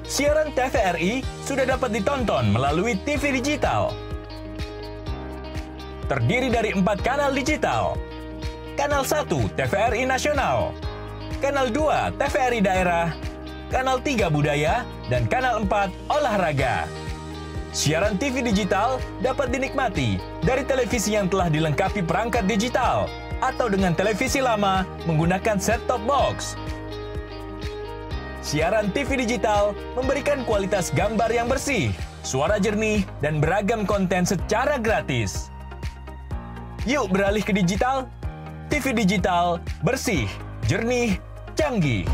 Siaran TVRI sudah dapat ditonton melalui TV digital. Terdiri dari 4 kanal digital. Kanal 1 TVRI Nasional, Kanal 2 TVRI Daerah, Kanal 3 Budaya, dan Kanal 4 Olahraga. Siaran TV digital dapat dinikmati dari televisi yang telah dilengkapi perangkat digital atau dengan televisi lama menggunakan set-top box. Siaran TV digital memberikan kualitas gambar yang bersih, suara jernih, dan beragam konten secara gratis. Yuk beralih ke digital. TV digital bersih, jernih, canggih.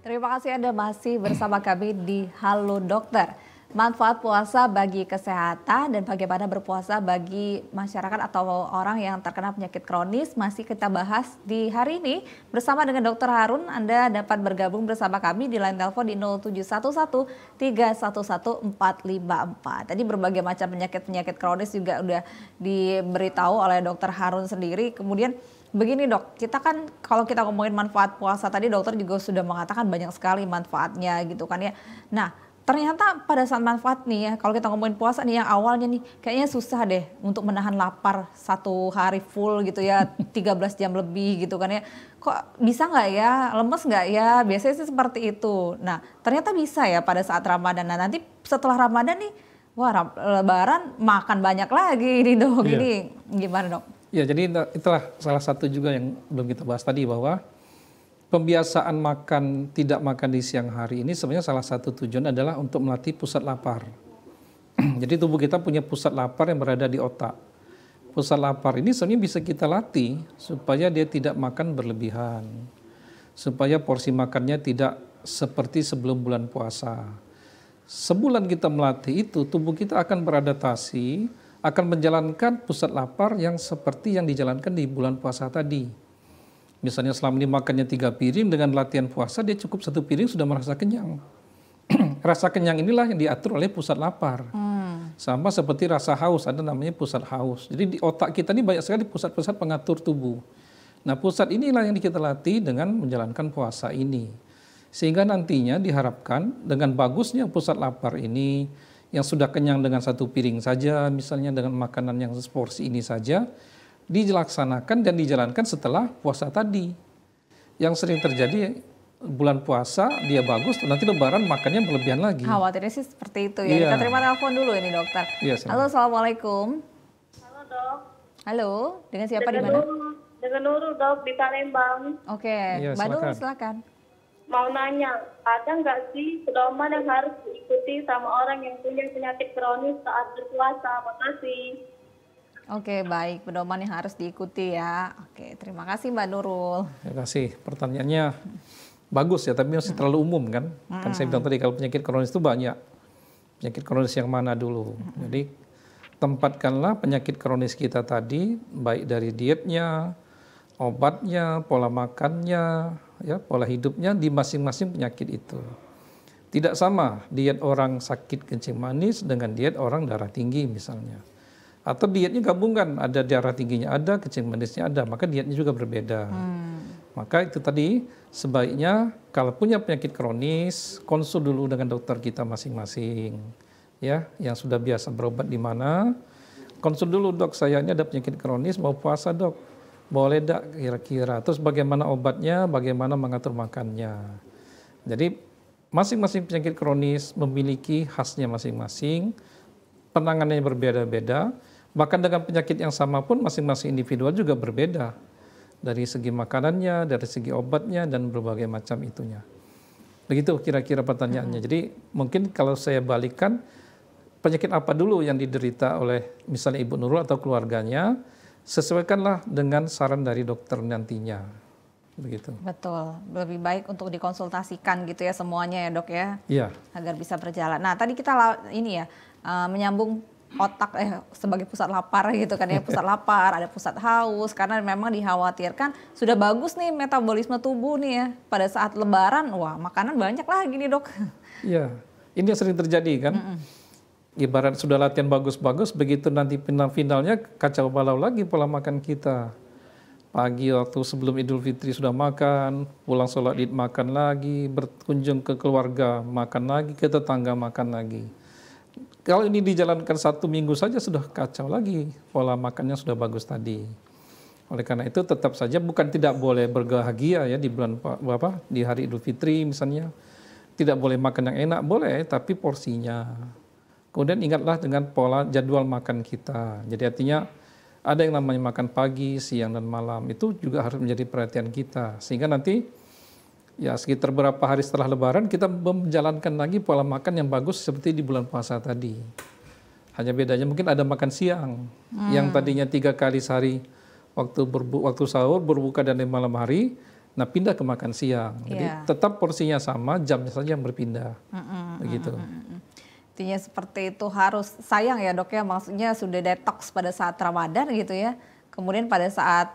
Terima kasih Anda masih bersama kami di Halo Dokter. Manfaat puasa bagi kesehatan dan bagaimana berpuasa bagi masyarakat atau orang yang terkena penyakit kronis masih kita bahas di hari ini bersama dengan Dr. Harun. Anda dapat bergabung bersama kami di line telepon di 0711 311 454. Tadi berbagai macam penyakit kronis juga udah diberitahu oleh Dr. Harun sendiri. Kemudian begini dok, kita kan kalau kita ngomongin manfaat puasa tadi dokter juga sudah mengatakan banyak sekali manfaatnya gitu kan ya. Nah ternyata pada saat manfaat nih ya, kalau kita ngomongin puasa nih yang awalnya nih kayaknya susah deh untuk menahan lapar 1 hari full gitu ya, 13 jam lebih gitu kan ya. Kok bisa nggak ya, lemes nggak ya, biasanya sih seperti itu. Nah ternyata bisa ya pada saat Ramadan. Nah nanti setelah Ramadan nih, wah Lebaran makan banyak lagi nih dok, ini gimana dok? Ya, jadi itulah salah satu juga yang belum kita bahas tadi bahwa pembiasaan tidak makan di siang hari ini sebenarnya salah satu tujuan adalah untuk melatih pusat lapar. Jadi tubuh kita punya pusat lapar yang berada di otak. Pusat lapar ini sebenarnya bisa kita latih supaya dia tidak makan berlebihan. Supaya porsi makannya tidak seperti sebelum bulan puasa. Sebulan kita melatih itu, tubuh kita akan beradaptasi, akan menjalankan pusat lapar yang seperti yang dijalankan di bulan puasa tadi. Misalnya selama ini makannya 3 piring, dengan latihan puasa dia cukup 1 piring sudah merasa kenyang. Rasa kenyang inilah yang diatur oleh pusat lapar. Sama seperti rasa haus, ada namanya pusat haus. Jadi di otak kita ini banyak sekali pusat-pusat pengatur tubuh. Nah pusat inilah yang kita latih dengan menjalankan puasa ini. Sehingga nantinya diharapkan dengan bagusnya pusat lapar ini, yang sudah kenyang dengan 1 piring saja, misalnya dengan makanan yang seporsi ini saja, dilaksanakan dan dijalankan setelah puasa tadi. Yang sering terjadi bulan puasa dia bagus, nanti Lebaran makannya berlebihan lagi. Khawatirnya sih seperti itu ya. Kita terima telepon dulu ini dokter. Halo, assalamualaikum. Halo dok. Halo, dengan siapa di mana? Dengan Nurul dok di Palembang. Oke, Mbak Nurul silakan. Mau nanya, ada nggak sih pedoman yang harus diikuti sama orang yang punya penyakit kronis saat berpuasa? Makasih. Oke, baik. Pedoman yang harus diikuti ya. Oke, terima kasih Mbak Nurul. Terima kasih. Pertanyaannya bagus ya, tapi masih terlalu umum kan. Kan saya bilang tadi kalau penyakit kronis itu banyak. Penyakit kronis yang mana dulu? Jadi tempatkanlah penyakit kronis kita tadi, baik dari dietnya, obatnya, pola makannya, ya, pola hidupnya di masing-masing penyakit itu. Tidak sama diet orang sakit kencing manis dengan diet orang darah tinggi misalnya. Atau dietnya gabungan, ada darah tingginya ada, kencing manisnya ada, maka dietnya juga berbeda. Maka itu tadi sebaiknya kalau punya penyakit kronis, konsul dulu dengan dokter kita masing-masing. Ya, yang sudah biasa berobat di mana, konsul dulu, dok saya ini ada penyakit kronis, mau puasa dok. Boleh tidak kira-kira, terus bagaimana obatnya, bagaimana mengatur makannya. Jadi masing-masing penyakit kronis memiliki khasnya masing-masing, penanganannya berbeda-beda, bahkan dengan penyakit yang sama pun masing-masing individual juga berbeda. Dari segi makanannya, dari segi obatnya, dan berbagai macam itunya. Begitu kira-kira pertanyaannya. Jadi mungkin kalau saya balikkan, penyakit apa dulu yang diderita oleh misalnya Ibu Nurul atau keluarganya, sesuaikanlah dengan saran dari dokter nantinya. Begitu. Betul, lebih baik untuk dikonsultasikan gitu ya semuanya ya dok ya, Iya. agar bisa berjalan. Nah tadi kita ini ya menyambung otak sebagai pusat lapar gitu kan ya, pusat lapar, ada pusat haus, karena memang dikhawatirkan sudah bagus nih metabolisme tubuh nih ya, pada saat lebaran wah makanan banyak lagi nih dok. Iya, ini yang sering terjadi kan. Ibarat sudah latihan bagus-bagus, begitu nanti finalnya kacau balau lagi pola makan kita. Pagi waktu sebelum Idul Fitri sudah makan, pulang sholat Id makan lagi, berkunjung ke keluarga makan lagi, ke tetangga makan lagi. Kalau ini dijalankan 1 minggu saja sudah kacau lagi, pola makannya sudah bagus tadi. Oleh karena itu tetap saja bukan tidak boleh berbahagia ya di bulan di hari Idul Fitri misalnya. Tidak boleh makan yang enak, boleh, tapi porsinya. Kemudian ingatlah dengan pola jadwal makan kita. Jadi artinya ada yang namanya makan pagi, siang, dan malam. Itu juga harus menjadi perhatian kita. Sehingga nanti ya sekitar beberapa hari setelah Lebaran kita menjalankan lagi pola makan yang bagus seperti di bulan puasa tadi. Hanya bedanya mungkin ada makan siang yang tadinya 3 kali sehari waktu sahur, berbuka, dan di malam hari. Nah pindah ke makan siang. Jadi tetap porsinya sama, jamnya saja yang berpindah. Begitu. Intinya seperti itu, harus sayang ya dok ya, maksudnya sudah detox pada saat Ramadan gitu ya. Kemudian pada saat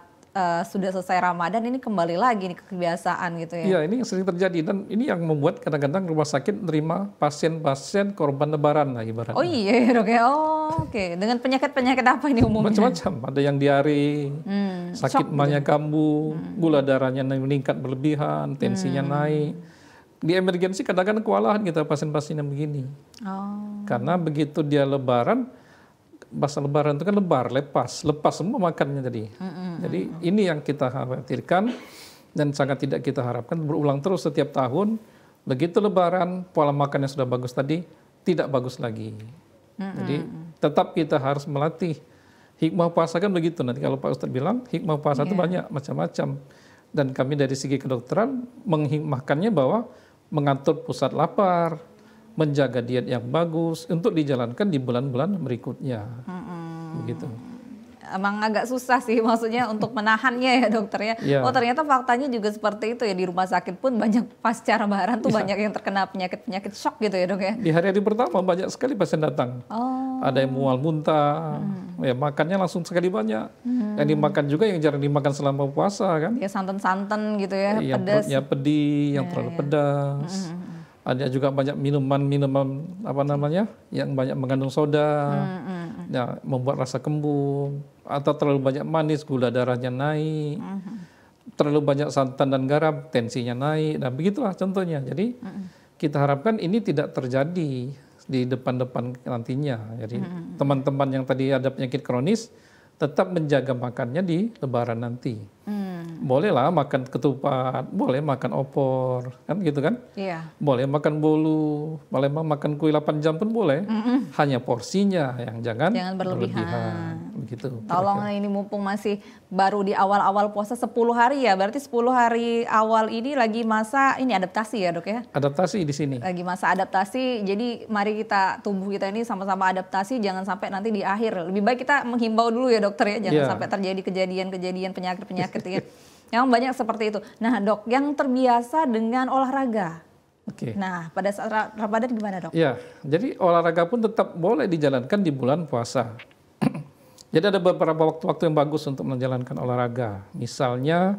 sudah selesai Ramadan ini kembali lagi nih ke kebiasaan gitu ya. Iya, ini yang sering terjadi dan ini yang membuat kadang-kadang rumah sakit menerima pasien-pasien korban lebaran lah ibaratnya. Oh iya dok ya, oke. Dengan penyakit-penyakit apa ini umumnya? Macam-macam, ada yang diare, sakit mahnya kambuh, gula darahnya meningkat berlebihan, tensinya naik. Di emergensi kadang-kadang kewalahan kita pasien-pasien yang begini. Karena begitu dia lebaran, bahasa lebaran itu kan lepas semua makannya tadi. Jadi ini yang kita khawatirkan dan sangat tidak kita harapkan berulang terus setiap tahun. Begitu lebaran, pola makannya sudah bagus tadi, tidak bagus lagi. Jadi tetap kita harus melatih. Hikmah puasa kan begitu, nanti kalau Pak Ustadz bilang, hikmah puasa itu banyak, macam-macam. Dan kami dari segi kedokteran menghikmahkannya bahwa mengatur pusat lapar, menjaga diet yang bagus untuk dijalankan di bulan-bulan berikutnya. Begitu. Emang agak susah sih maksudnya untuk menahannya ya dokter ya. Oh ternyata faktanya juga seperti itu ya, di rumah sakit pun banyak pasca Lebaran tuh banyak yang terkena penyakit-penyakit shock gitu ya dok ya. Di hari-hari pertama banyak sekali pasien datang. Ada yang mual muntah, ya makannya langsung sekali banyak. Yang dimakan juga yang jarang dimakan selama puasa kan. Ya santan-santan gitu ya, yang pedas. Perutnya pedih, yang terlalu pedas. Ada juga banyak minuman apa namanya yang banyak mengandung soda, ya, membuat rasa kembung, atau terlalu banyak manis, gula darahnya naik, terlalu banyak santan dan garam, tensinya naik. Nah begitulah contohnya. Jadi kita harapkan ini tidak terjadi di depan-depan nantinya. Jadi teman-teman yang tadi ada penyakit kronis tetap menjaga makannya di Lebaran nanti. Bolehlah makan ketupat, boleh makan opor, kan gitu kan? Iya. Boleh makan bolu, boleh makan kue 8 jam pun boleh. Hanya porsinya yang jangan berlebihan. Begitu. Tolong ini mumpung masih baru di awal-awal puasa 10 hari ya, berarti 10 hari awal ini lagi masa ini adaptasi ya dok ya? Adaptasi di sini. Lagi masa adaptasi, jadi mari kita tubuh kita ini sama-sama adaptasi, jangan sampai nanti di akhir. Lebih baik kita menghimbau dulu ya dokter ya, jangan sampai terjadi kejadian-kejadian penyakit-penyakit ya. Yang banyak seperti itu. Nah dok, yang terbiasa dengan olahraga. Nah pada saat Ramadan gimana dok? Ya, jadi olahraga pun tetap boleh dijalankan di bulan puasa. Jadi ada beberapa waktu-waktu yang bagus untuk menjalankan olahraga. Misalnya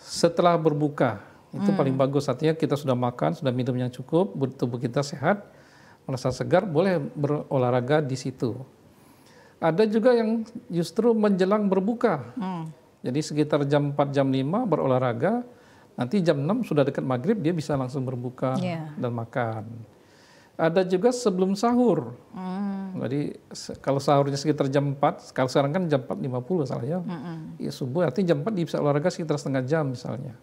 setelah berbuka, itu paling bagus. Artinya kita sudah makan, sudah minum yang cukup, tubuh kita sehat, merasa segar, boleh berolahraga di situ. Ada juga yang justru menjelang berbuka. Jadi sekitar jam 4, jam 5 berolahraga, nanti jam 6 sudah dekat maghrib dia bisa langsung berbuka dan makan. Ada juga sebelum sahur. Jadi kalau sahurnya sekitar jam 4, kalau sekarang kan jam 4.50 salah ya. Ya subuh, artinya jam 4 dia bisa olahraga sekitar setengah jam misalnya.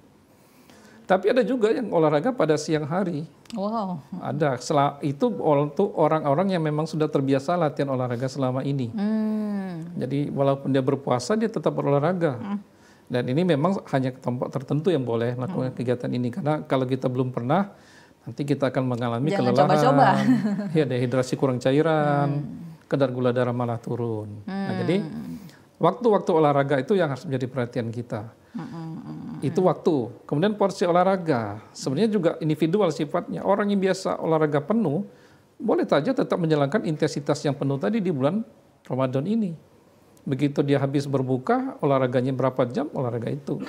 Tapi ada juga yang olahraga pada siang hari. Wow. Ada. Itu untuk orang-orang yang memang sudah terbiasa latihan olahraga selama ini. Jadi walaupun dia berpuasa, dia tetap berolahraga. Dan ini memang hanya kelompok tertentu yang boleh melakukan kegiatan ini. Karena kalau kita belum pernah, nanti kita akan mengalami Jangan kelelahan, coba-coba. ya dehidrasi, kurang cairan, kadar gula darah malah turun. Nah, jadi waktu-waktu olahraga itu yang harus menjadi perhatian kita. Itu waktu. Kemudian porsi olahraga, sebenarnya juga individual sifatnya. Orang yang biasa olahraga penuh, boleh saja tetap menjalankan intensitas yang penuh tadi di bulan Ramadan ini. Begitu dia habis berbuka, olahraganya berapa jam, olahraga itu.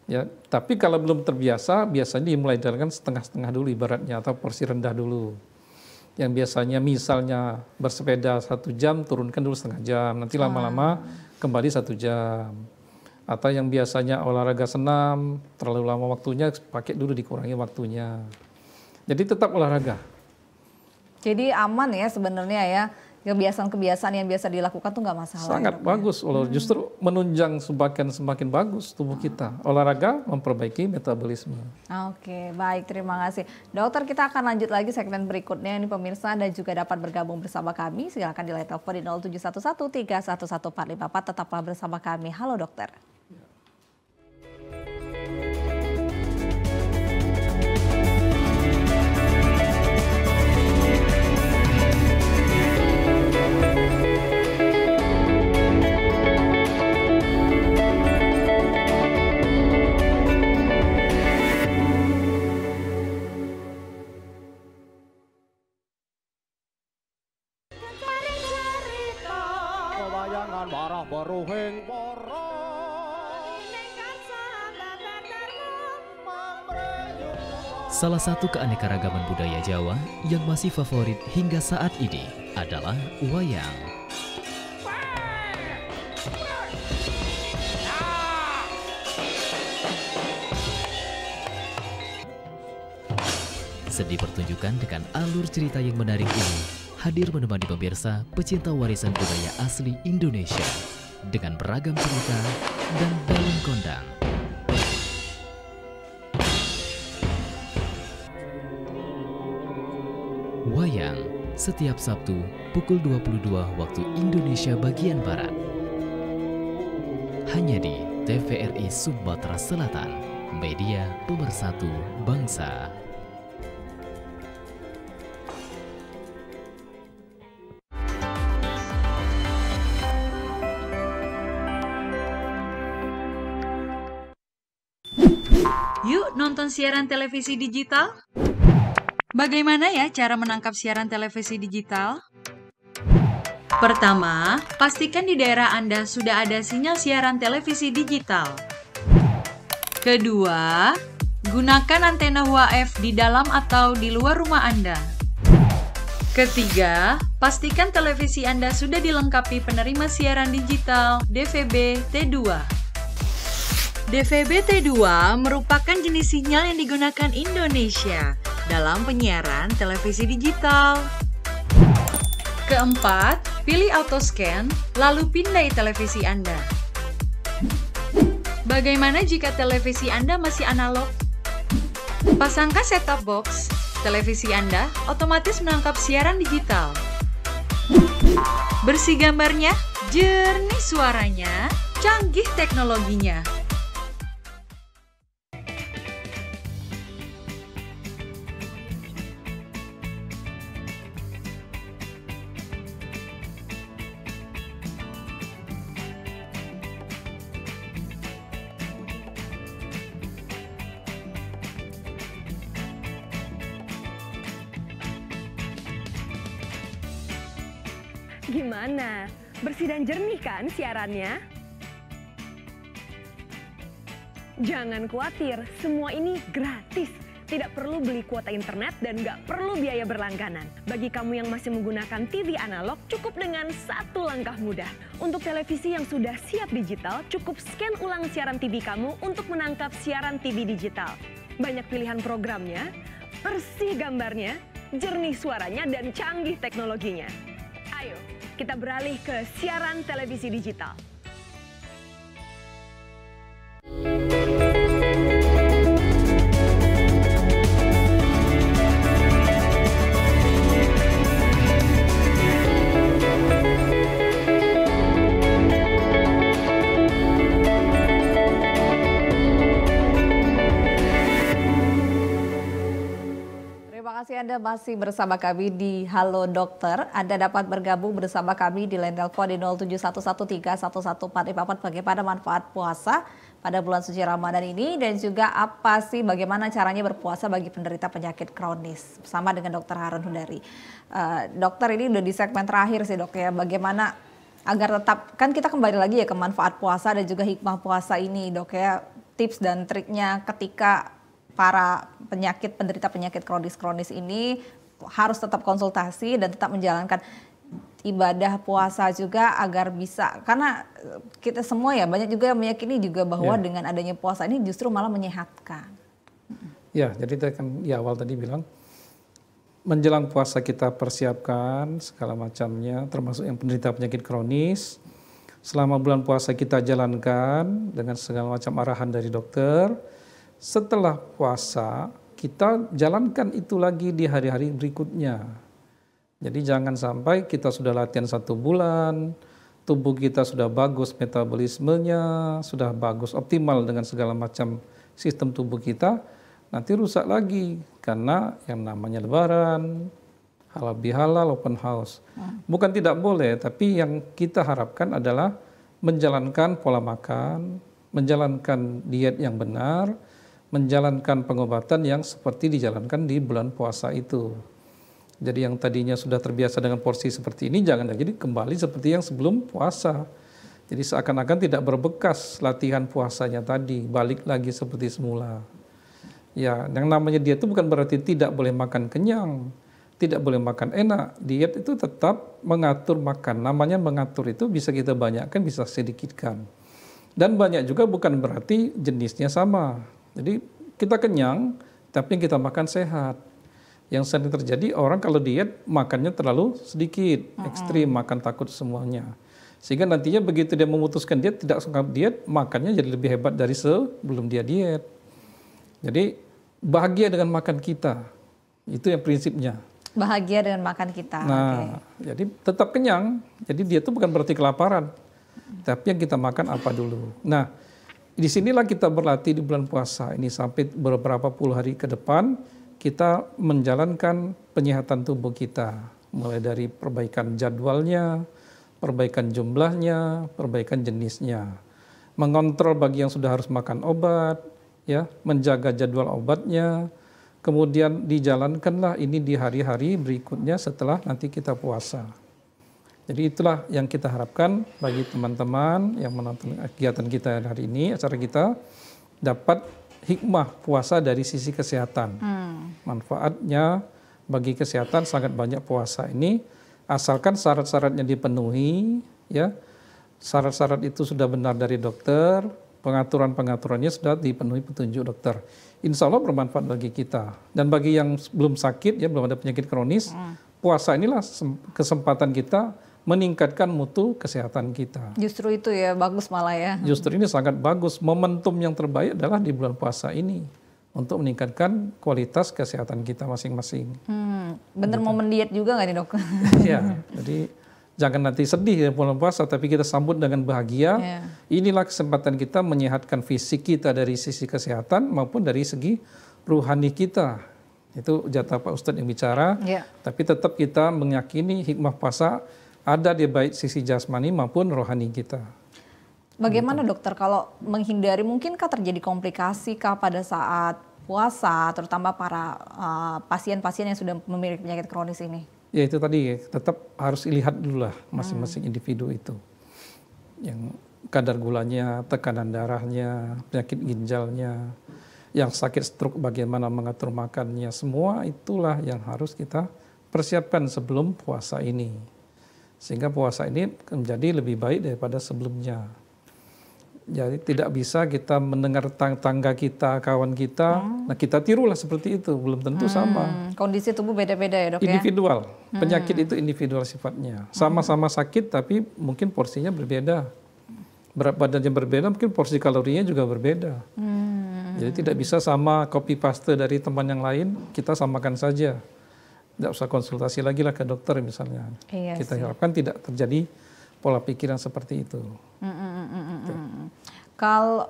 Ya, tapi kalau belum terbiasa, biasanya dimulai jalankan setengah-setengah dulu ibaratnya, atau porsi rendah dulu. Yang biasanya misalnya bersepeda 1 jam, turunkan dulu setengah jam, nanti lama-lama kembali 1 jam. Atau yang biasanya olahraga senam, terlalu lama waktunya, pakai dulu dikurangi waktunya. Jadi tetap olahraga. Jadi aman ya sebenarnya ya, kebiasaan-kebiasaan yang biasa dilakukan tuh nggak masalah. Sangat bagus, justru menunjang semakin bagus tubuh kita. Olahraga memperbaiki metabolisme. Oke, baik, terima kasih. Dokter, kita akan lanjut lagi segmen berikutnya. Ini pemirsa Anda juga dapat bergabung bersama kami. Silakan di line telepon di 0711 311 454. Tetaplah bersama kami. Halo dokter. Salah satu keanekaragaman budaya Jawa yang masih favorit hingga saat ini adalah wayang. Seni pertunjukan dengan alur cerita yang menarik ini hadir menemani pemirsa pecinta warisan budaya asli Indonesia dengan beragam cerita dan daun kondang. Wayang setiap Sabtu pukul 22 waktu Indonesia bagian Barat. Hanya di TVRI Sumatera Selatan, media pemersatu bangsa. Yuk nonton siaran televisi digital. Bagaimana ya cara menangkap siaran televisi digital? Pertama, pastikan di daerah Anda sudah ada sinyal siaran televisi digital. Kedua, gunakan antena UHF di dalam atau di luar rumah Anda. Ketiga, pastikan televisi Anda sudah dilengkapi penerima siaran digital DVB T2. DVB T2 merupakan jenis sinyal yang digunakan Indonesia dalam penyiaran televisi digital. Keempat, pilih auto scan, lalu pindai televisi Anda. Bagaimana jika televisi Anda masih analog? Pasangkan set-top box, televisi Anda otomatis menangkap siaran digital. Bersih gambarnya, jernih suaranya, canggih teknologinya. Gimana? Bersih dan jernih kan siarannya? Jangan khawatir, semua ini gratis. Tidak perlu beli kuota internet dan nggak perlu biaya berlangganan. Bagi kamu yang masih menggunakan TV analog, cukup dengan satu langkah mudah. Untuk televisi yang sudah siap digital, cukup scan ulang siaran TV kamu untuk menangkap siaran TV digital. Banyak pilihan programnya, bersih gambarnya, jernih suaranya, dan canggih teknologinya. Ayo, kita beralih ke siaran televisi digital. Anda masih bersama kami di Halo Dokter. Anda dapat bergabung bersama kami di line telepon di 07113114444 bagaimana manfaat puasa pada bulan suci Ramadan ini dan juga apa sih bagaimana caranya berpuasa bagi penderita penyakit kronis bersama dengan Dr. Harun Hundari. Dokter, ini udah di segmen terakhir sih dok ya, bagaimana agar tetap, kan kita kembali lagi ya ke manfaat puasa dan juga hikmah puasa ini dok ya, tips dan triknya ketika para penderita penyakit kronis ini harus tetap konsultasi dan tetap menjalankan ibadah puasa juga agar bisa, karena kita semua ya banyak juga yang meyakini juga bahwa dengan adanya puasa ini justru malah menyehatkan. Ya, jadi tadi kan di awal tadi bilang menjelang puasa kita persiapkan segala macamnya, termasuk yang penderita penyakit kronis. Selama bulan puasa kita jalankan dengan segala macam arahan dari dokter. Setelah puasa, kita jalankan itu lagi di hari-hari berikutnya. Jadi jangan sampai kita sudah latihan 1 bulan, tubuh kita sudah bagus metabolismenya, sudah bagus optimal dengan segala macam sistem tubuh kita, nanti rusak lagi. Karena yang namanya lebaran, halal bihalal, open house. Bukan tidak boleh, tapi yang kita harapkan adalah menjalankan pola makan, menjalankan diet yang benar, menjalankan pengobatan yang seperti dijalankan di bulan puasa itu. Jadi yang tadinya sudah terbiasa dengan porsi seperti ini, jangan lagi kembali seperti yang sebelum puasa. Jadi seakan-akan tidak berbekas latihan puasanya tadi, balik lagi seperti semula. Ya, yang namanya diet itu bukan berarti tidak boleh makan kenyang, tidak boleh makan enak. Diet itu tetap mengatur makan. Namanya mengatur itu bisa kita banyakkan, bisa sedikitkan. Dan banyak juga bukan berarti jenisnya sama. Jadi kita kenyang, tapi kita makan sehat. Yang sering terjadi orang kalau diet makannya terlalu sedikit, ekstrim, makan takut semuanya. Sehingga nantinya begitu dia memutuskan diet, tidak suka diet, makannya jadi lebih hebat dari sebelum dia diet. Jadi bahagia dengan makan kita, itu yang prinsipnya. Bahagia dengan makan kita. Nah, jadi tetap kenyang. Jadi diet itu bukan berarti kelaparan, tapi yang kita makan apa dulu. Nah, disinilah kita berlatih di bulan puasa ini sampai beberapa puluh hari ke depan kita menjalankan penyehatan tubuh kita, mulai dari perbaikan jadwalnya, perbaikan jumlahnya, perbaikan jenisnya, mengontrol bagi yang sudah harus makan obat, ya, menjaga jadwal obatnya, kemudian dijalankanlah ini di hari-hari berikutnya setelah nanti kita puasa. Jadi itulah yang kita harapkan bagi teman-teman yang menonton kegiatan kita hari ini, acara kita, dapat hikmah puasa dari sisi kesehatan. Manfaatnya bagi kesehatan sangat banyak puasa ini, asalkan syarat-syaratnya dipenuhi, ya. Syarat-syarat itu sudah benar dari dokter, pengaturan-pengaturannya sudah dipenuhi petunjuk dokter. Insya Allah bermanfaat bagi kita. Dan bagi yang belum sakit, ya, belum ada penyakit kronis, puasa inilah kesempatan kita meningkatkan mutu kesehatan kita. Justru itu ya, bagus malah ya. Justru ini sangat bagus. Momentum yang terbaik adalah di bulan puasa ini untuk meningkatkan kualitas kesehatan kita masing-masing. Bener momen diet juga nggak nih dok? Ya, jadi jangan nanti sedih ya bulan puasa, tapi kita sambut dengan bahagia. Inilah kesempatan kita menyehatkan fisik kita dari sisi kesehatan maupun dari segi ruhani kita. Itu jatah Pak Ustadz yang bicara. Tapi tetap kita meyakini hikmah puasa ada di baik sisi jasmani maupun rohani kita. Bagaimana dokter kalau menghindari, mungkinkah terjadi komplikasi pada saat puasa, terutama para pasien-pasien yang sudah memiliki penyakit kronis ini? Ya itu tadi, tetap harus lihat dulu lah masing-masing individu itu. Yang kadar gulanya, tekanan darahnya, penyakit ginjalnya, yang sakit stroke bagaimana mengatur makannya, semua itulah yang harus kita persiapkan sebelum puasa ini. Sehingga puasa ini menjadi lebih baik daripada sebelumnya. Jadi tidak bisa kita mendengar tangga kita, kawan kita, nah kita tirulah seperti itu, belum tentu sama. Kondisi tubuh beda-beda ya dok ya? Individual, penyakit itu individual sifatnya. Sama-sama sakit tapi mungkin porsinya berbeda. Berat badannya berbeda, mungkin porsi kalorinya juga berbeda. Jadi tidak bisa sama copy paste dari teman yang lain, kita samakan saja. Tidak usah konsultasi lagi lah ke dokter misalnya. Kita harapkan tidak terjadi pola pikiran seperti itu.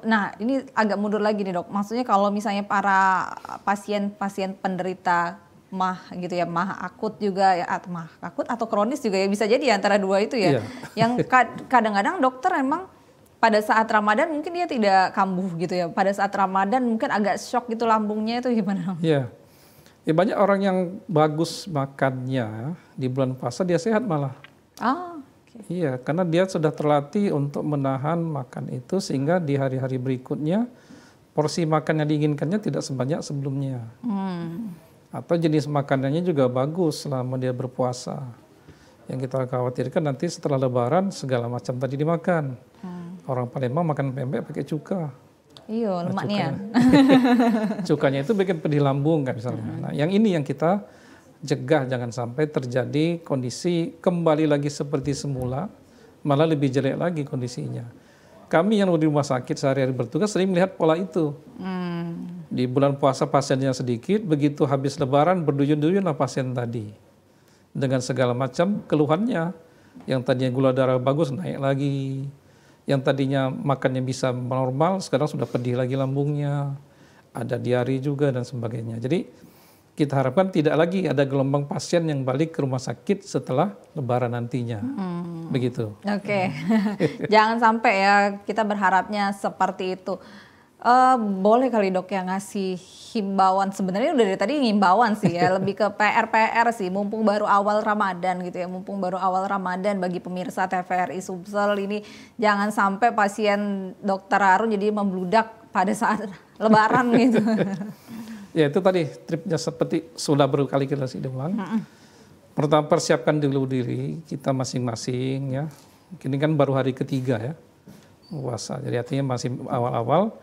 Nah ini agak mundur lagi nih dok. Maksudnya kalau misalnya para pasien penderita mah gitu ya, mah akut juga ya, mah akut atau kronis juga ya, bisa jadi antara dua itu ya. Yang kadang-kadang dokter emang pada saat Ramadan mungkin dia tidak kambuh gitu ya, pada saat Ramadan mungkin agak shock gitu lambungnya, itu gimana? Iya, ya banyak orang yang bagus makannya di bulan puasa dia sehat malah. Iya, karena dia sudah terlatih untuk menahan makan itu sehingga di hari-hari berikutnya porsi makan yang diinginkannya tidak sebanyak sebelumnya. Atau jenis makanannya juga bagus selama dia berpuasa. Yang kita khawatirkan nanti setelah Lebaran segala macam tadi dimakan. Orang Palembang makan pempek pakai cuka. Iya, lemaknya. Cukanya itu bikin pedih lambung kan misalnya. Nah, yang ini yang kita cegah jangan sampai terjadi kondisi kembali lagi seperti semula, malah lebih jelek lagi kondisinya. Kami yang di rumah sakit sehari-hari bertugas sering melihat pola itu. Di bulan puasa pasiennya sedikit, begitu habis Lebaran berduyun-duyunlah pasien tadi. Dengan segala macam keluhannya. Yang tadinya gula darah bagus naik lagi. Yang tadinya makannya bisa normal, sekarang sudah pedih lagi lambungnya. Ada diare juga dan sebagainya. Jadi kita harapkan tidak lagi ada gelombang pasien yang balik ke rumah sakit setelah Lebaran nantinya. Begitu. Oke. Jangan sampai ya, kita berharapnya seperti itu. Boleh kali dok yang ngasih himbauan, sebenarnya udah dari tadi himbauan sih ya, lebih ke PR sih, mumpung baru awal Ramadan gitu ya, mumpung baru awal Ramadan bagi pemirsa TVRI Sumsel ini, jangan sampai pasien Dokter Harun jadi membludak pada saat Lebaran gitu. Ya itu tadi tripnya seperti sudah berkali kita sih ulang. Pertama persiapkan dulu diri kita masing-masing ya, ini kan baru hari ketiga ya puasa, jadi artinya masih awal-awal.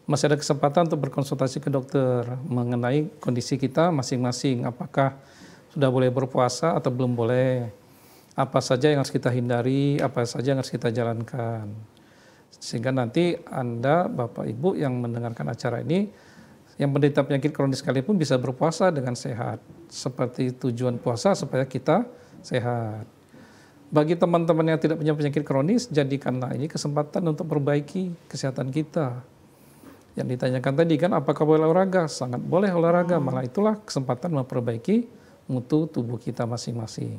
Masih ada kesempatan untuk berkonsultasi ke dokter mengenai kondisi kita masing-masing. Apakah sudah boleh berpuasa atau belum boleh. Apa saja yang harus kita hindari, apa saja yang harus kita jalankan. Sehingga nanti Anda, Bapak Ibu yang mendengarkan acara ini, yang menderita penyakit kronis sekalipun bisa berpuasa dengan sehat. Seperti tujuan puasa supaya kita sehat. Bagi teman-teman yang tidak punya penyakit kronis, jadikanlah ini kesempatan untuk perbaiki kesehatan kita. Yang ditanyakan tadi kan apakah boleh olahraga? Sangat boleh olahraga, malah itulah kesempatan memperbaiki mutu tubuh kita masing-masing.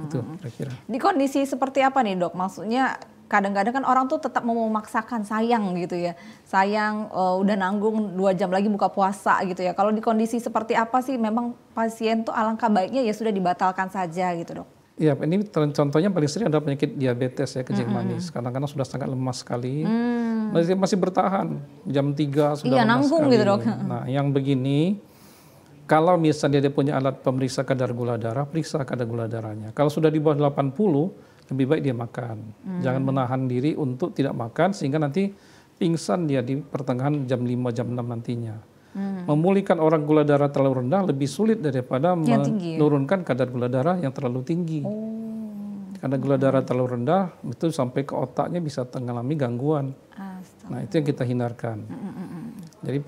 Itu kira-kira. Di kondisi seperti apa nih dok? Maksudnya kadang-kadang kan orang tuh tetap mau memaksakan, sayang gitu ya. Sayang udah nanggung 2 jam lagi buka puasa gitu ya. Kalau di kondisi seperti apa sih memang pasien tuh alangkah baiknya ya sudah dibatalkan saja gitu dok? Iya, ini contohnya paling sering adalah penyakit diabetes ya, kencing manis. Kadang-kadang sudah sangat lemas sekali, masih bertahan jam 3 sudah lemas nanggung sekali. Gitu dok. Nah, yang begini, kalau misalnya dia punya alat pemeriksa kadar gula darah, periksa kadar gula darahnya. Kalau sudah di bawah 80, lebih baik dia makan. Jangan menahan diri untuk tidak makan sehingga nanti pingsan dia di pertengahan jam 5, jam 6 nantinya. Memulihkan orang gula darah terlalu rendah lebih sulit daripada menurunkan kadar gula darah yang terlalu tinggi. Karena gula darah terlalu rendah itu sampai ke otaknya bisa mengalami gangguan. Nah itu yang kita hindarkan. Jadi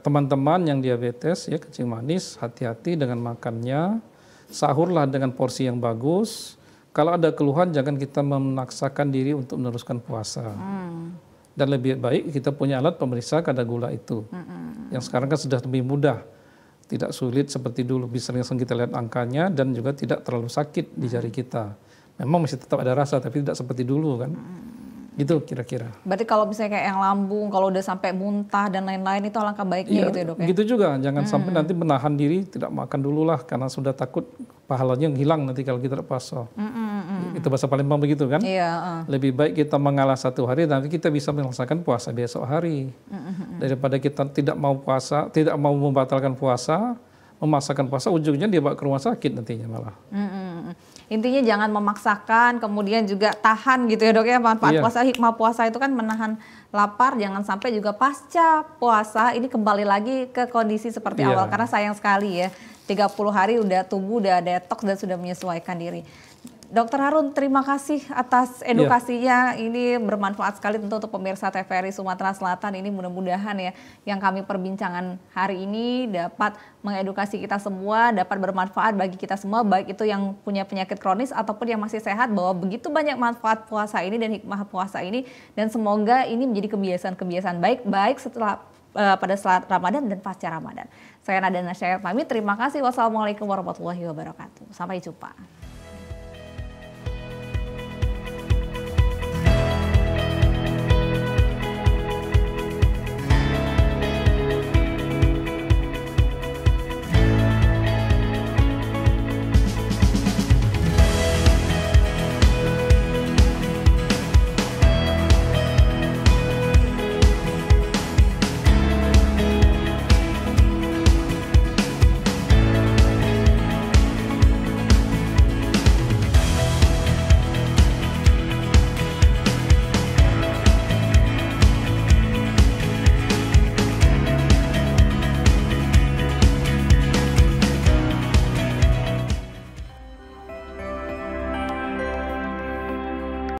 teman-teman yang diabetes ya kencing manis, hati-hati dengan makannya. Sahurlah dengan porsi yang bagus. Kalau ada keluhan jangan kita memaksakan diri untuk meneruskan puasa. Dan lebih baik kita punya alat pemeriksa kadar gula itu. Yang sekarang kan sudah lebih mudah. Tidak sulit seperti dulu. Bisa langsung kita lihat angkanya dan juga tidak terlalu sakit di jari kita. Memang masih tetap ada rasa tapi tidak seperti dulu kan. Gitu kira-kira. Berarti kalau misalnya kayak yang lambung, kalau udah sampai muntah dan lain-lain itu alangkah baiknya gitu ya dok ya? Gitu juga. Jangan sampai nanti menahan diri tidak makan dulu lah. Karena sudah takut pahalanya hilang nanti kalau kita tidak puasa. Itu bahasa Palembang begitu kan? Iya. Lebih baik kita mengalah 1 hari, nanti kita bisa melaksanakan puasa besok hari. Daripada kita tidak mau puasa, tidak mau membatalkan puasa, memaksakan puasa, ujungnya dia bawa ke rumah sakit nantinya malah. Intinya jangan memaksakan, kemudian juga tahan gitu ya dok ya. Manfaat puasa, hikmah puasa itu kan menahan lapar, jangan sampai juga pasca puasa ini kembali lagi ke kondisi seperti awal. Karena sayang sekali ya, 30 hari udah tubuh udah detox dan sudah menyesuaikan diri. Dokter Harun, terima kasih atas edukasinya. Ini bermanfaat sekali tentu untuk pemirsa TVRI Sumatera Selatan. Ini mudah-mudahan ya yang kami perbincangan hari ini dapat mengedukasi kita semua, dapat bermanfaat bagi kita semua, baik itu yang punya penyakit kronis ataupun yang masih sehat, bahwa begitu banyak manfaat puasa ini dan hikmah puasa ini. Dan semoga ini menjadi kebiasaan-kebiasaan baik setelah pada saat Ramadan dan pasca Ramadan. Saya Nada Nasyayat pamit, terima kasih. Wassalamualaikum warahmatullahi wabarakatuh. Sampai jumpa.